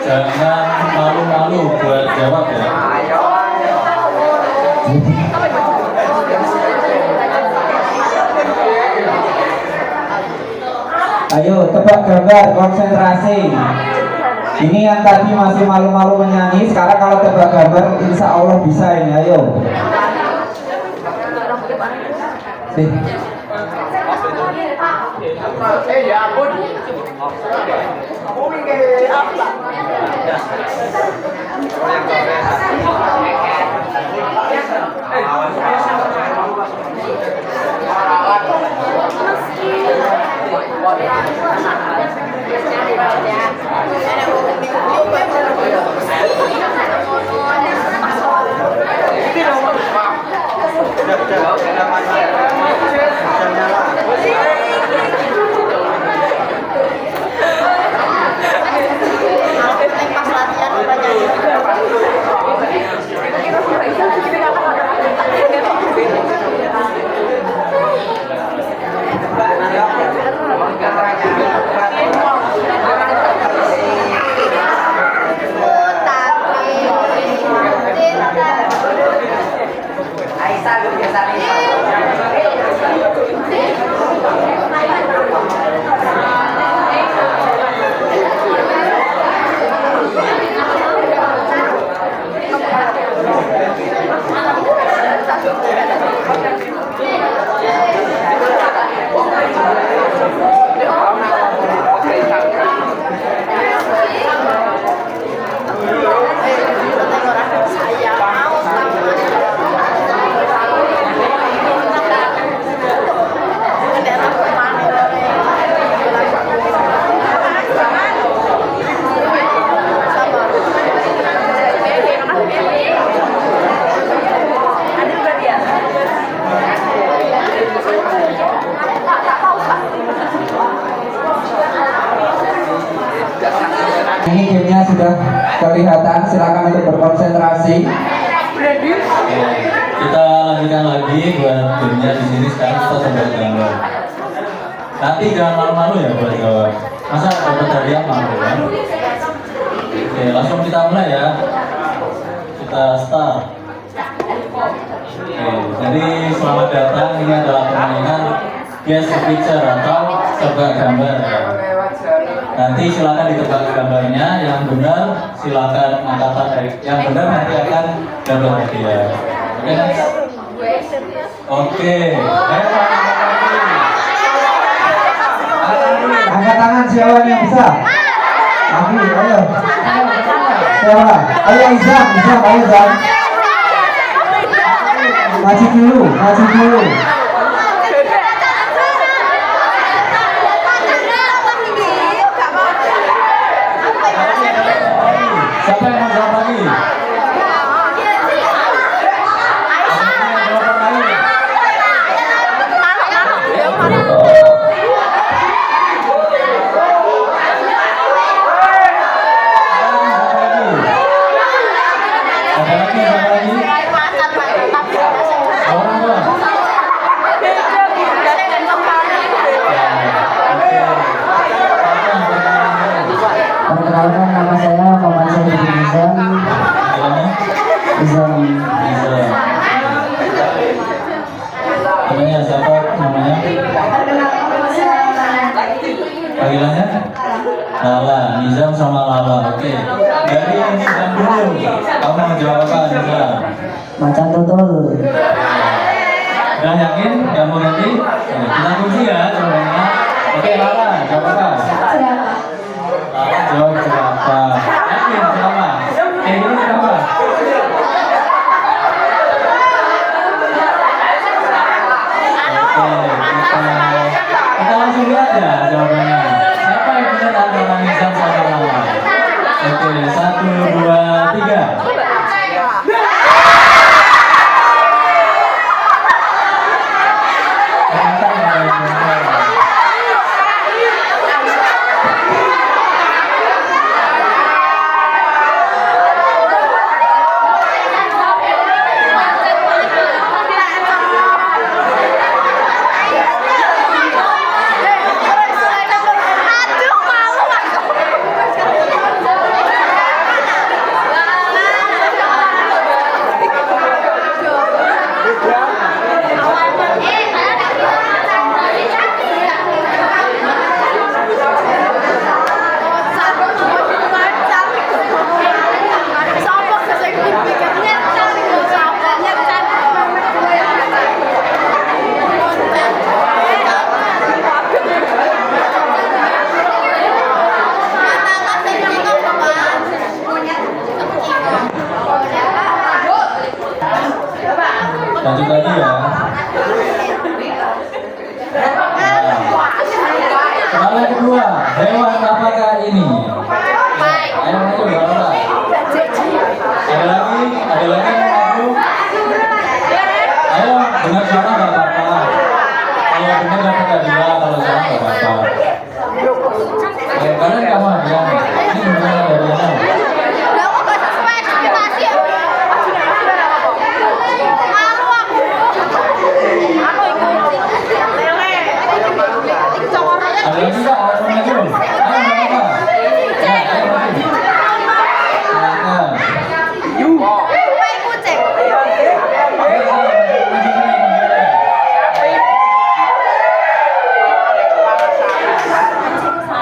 jangan malu-malu buat jawab ya. Ayo tebak gambar, konsentrasi. Ini yang tadi masih malu-malu menyanyi, sekarang kalau tebak gambar insya Allah bisa ini. Ayo. Ini gamenya sudah kelihatan, silakan untuk berkonsentrasi. Kita lanjutkan lagi buat gamenya di sini. Sekarang kita coba gambar. Nanti jangan malu-malu ya buat jawab. Masa dapat hadiah malu kan? Oke, langsung kita mulai ya. Kita start. Oke, jadi selamat datang. Ini adalah permainan Guess the Picture atau tebak gambar. Nanti silakan ditebak gambarnya, yang benar silakan angkat tangan. Yang benar nanti akan dapat hadiah. Oke. Angkat tangan siapa yang bisa? Abi, ayo. Siapa? Ayo Izam, ayo Izam. Maju dulu, maju dulu. Siapa yang mau jawab lagi? Perkenalkan, nama saya Muhammad Said Izam. Namanya siapa? Namanya? Panggilannya? Lala, Nizam sama Lala. Oke. Dari Nizam dulu. Kamu mau jawab apa, Nizam? Macan tutul. Udah yakin? Gak mau ganti? Kita kunci ya jawabannya. Oke, Lala, jawab apa? Lala jawab siapa? Yakin siapa? Ini siapa? Oke, kita langsung lihat ya jawabannya. Lanjut lagi ya. Soal kedua, hewan apakah ini? Ayo maju, Bapak. Ada lagi yang maju. Ayo, dengar suara nggak apa-apa. Kalau benar dapat hadiah, kalau salah nggak apa-apa. Kalian nggak mau hadiah? Ini benar hadiahnya. Ada lagi nggak? Ada maju. Ayo nggak apa-apa. Ya, ayo maju.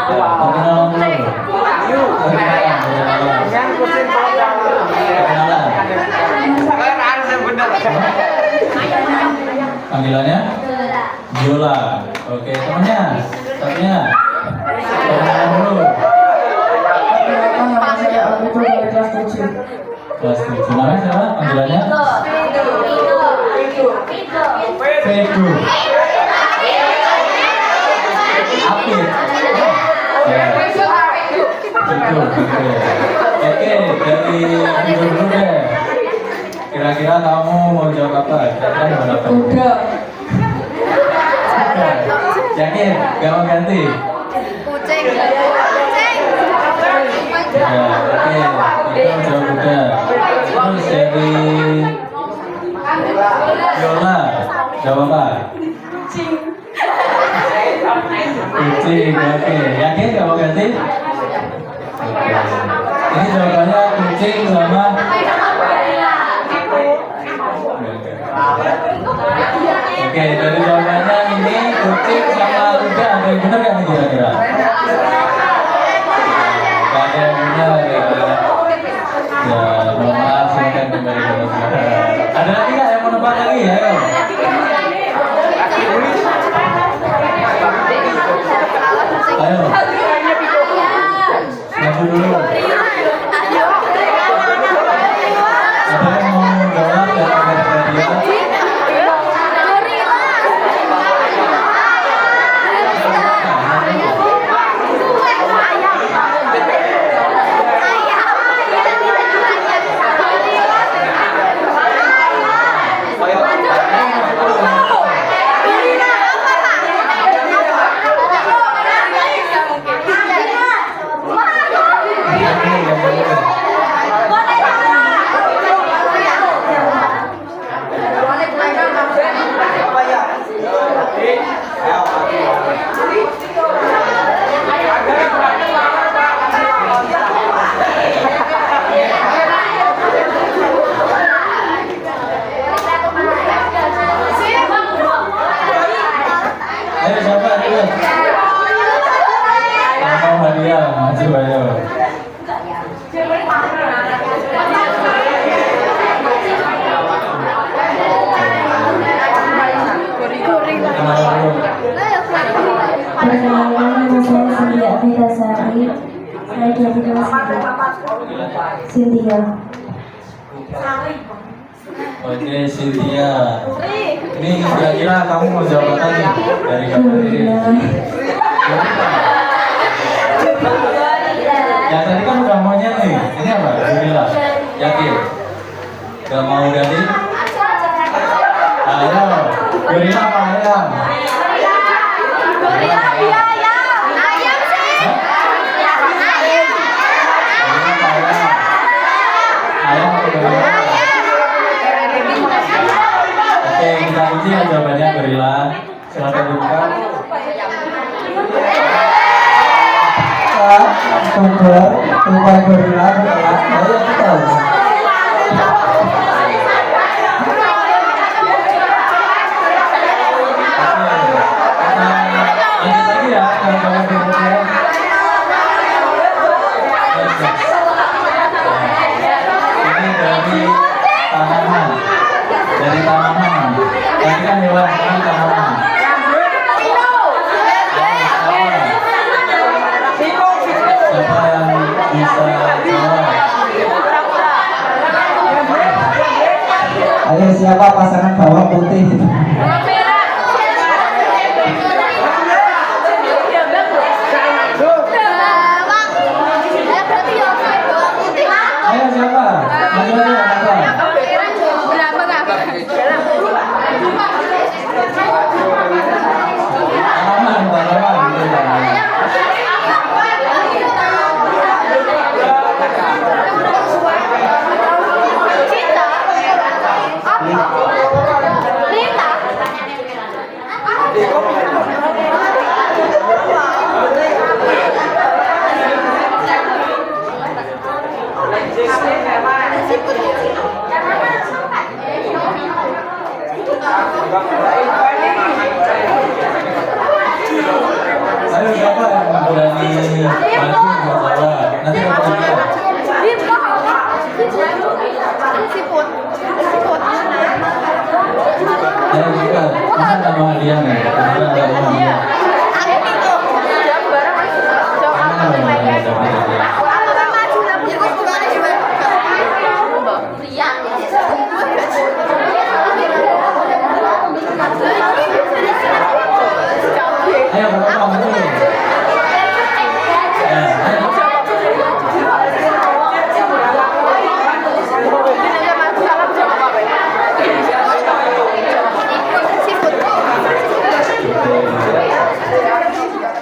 Silakan. Panggilannya? Biola. Oke, temannya? Satunya? Perkenalan dulu. Kelas 7. Namanya siapa? Panggilannya? Fedu. Apit. Ya. Fedu. Oke, dari Fedu dulu deh. Kira-kira kamu mau jawab apa? Kira-kira gimana? Udah. Yakin? Gak mau ganti? Kucing. Ya, oke. Kita jawab udah. Terus dari Yola, jawab apa? Kucing, oke. Yakin gak mau ganti? Oke. Ini jawabannya kucing sama Oke, dari jawabannya ini kucing sama kuda, ada yang benar nggak nih kira-kira? Gak ada yang benar ya. Ya, mohon maaf, silakan kembali ke tempat. Ada lagi nggak yang mau nebak lagi ya? Ayo. Maju dulu. Ada yang mau jawab ya? Ayo siapa dulu? Mau hadiah, maju ayo. Perkenalkan, nama saya Cynthia Fitasari. Saya dari kelas 3. Cynthia. Oke, Cynthia. Ini kira-kira kamu mau jawab apa nih dari KPI? Yang tadi kan udah maunya nih. Ini apa? Gorila. Yakin? Gak mau ganti? Ayo, gorila apa ayam? Gorila dia ayam. Ayam sih. Ayam atau gorila? Oke, kita uji ya jawabannya gorila. Silakan dibuka. Tumpah gorila berkelak. Ayo kita tahu. Lanjut lagi ya, kawan-kawan berikutnya. Ini dari tanaman. Dari tanaman. Tadi kan hewan, sekarang tanaman. Siapa yang bisa jawab? Ayo siapa pasangan bawang putih itu? Ayo siapa? Maju aja, apa? Ayo siapa yang berani maju buat jawab? Nanti aku lihat. Ayo juga, mana nama hadiah nih? Mana nama hadiah? Ayo berapa maju?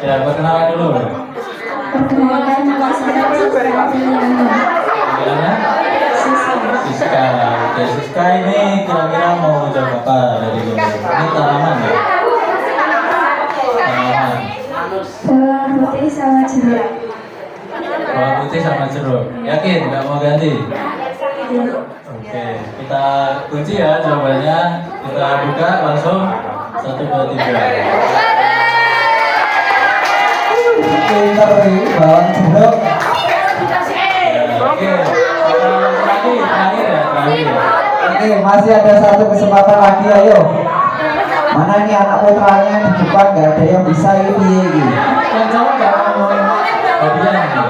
Ya, perkenalan dulu. Perkenalkan, nama saya Gimana? Siska. Oke, Siska ini kira-kira mau jawab apa dari dulu? Ini tanaman ya? Tanaman. Bawang putih sama jeruk. Bawang putih sama jeruk. Yakin nggak mau ganti? Oke, kita kunci ya jawabannya. Kita buka langsung 1, 2, 3. Pinter nih, bawang jeruk. Oke, terakhir ya, terakhir. Oke, masih ada satu kesempatan lagi, ayo. Mana ini anak putranya di depan, nggak ada yang bisa ini. Yang jawab jangan ngomong bagian ini.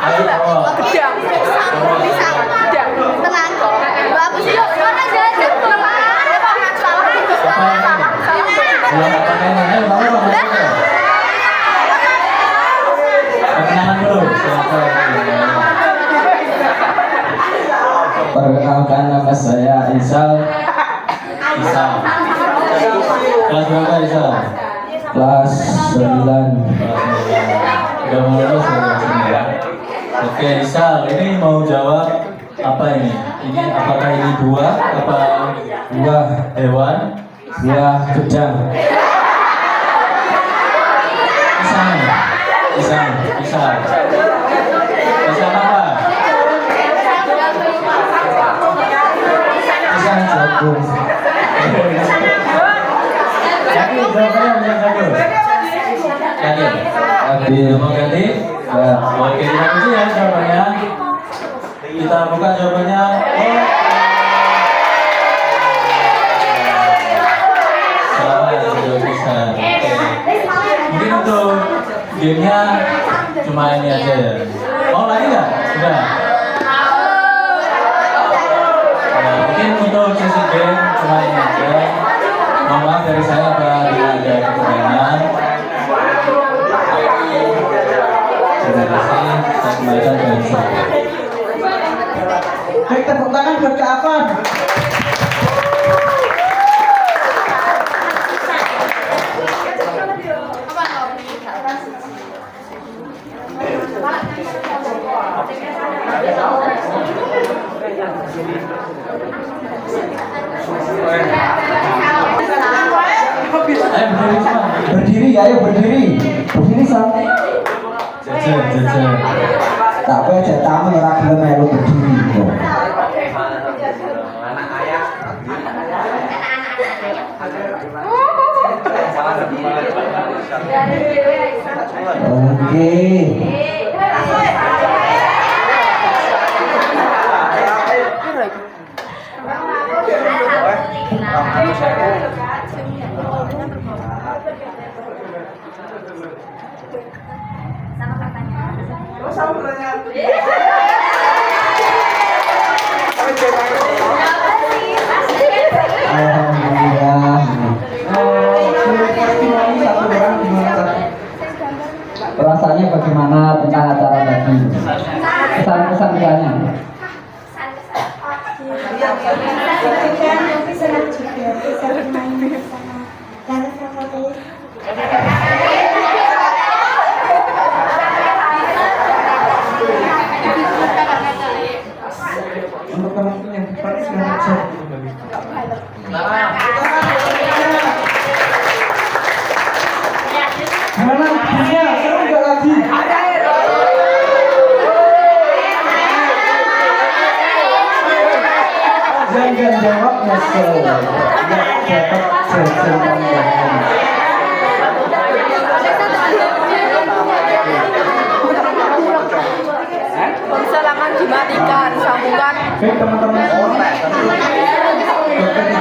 Ayo jawab. Perkenalan dulu, silakan. Perkenalkan, nama saya Isal, Isal. Kelas berapa Isal? kelas 9. Udah mau lulus ya? Oke Isal, ini mau jawab apa ini? Ini apakah ini buah? Apa buah hewan? Buah gedang. Pisang. Pisang. Pisang. Pisang apa? Pisang jagung. Yakin jawabannya pisang jagung? Yakin? Yakin. Mau ganti? Ya. Oke, kita kunci ya jawabannya. Kita buka jawabannya. Selamat sudah bisa. Oke. Mungkin untuk gamenya cuma ini aja ya. Mau lagi nggak? Sudah. Nah, mungkin untuk sesi game cuma ini aja. Mohon maaf dari saya apabila ada kekurangan. Terima kasih. Saya kembalikan dengan saya. Baik, tepuk tangan buat Kak Afan. Ayo berdiri semua. Berdiri, ayo berdiri. Berdiri sampai. Jajan. Tak apa aja tamu orang belum melu berdiri. nyesel dapat jajan tambahan. Silakan dimatikan, sambungkan. Oke teman-teman semua, dokter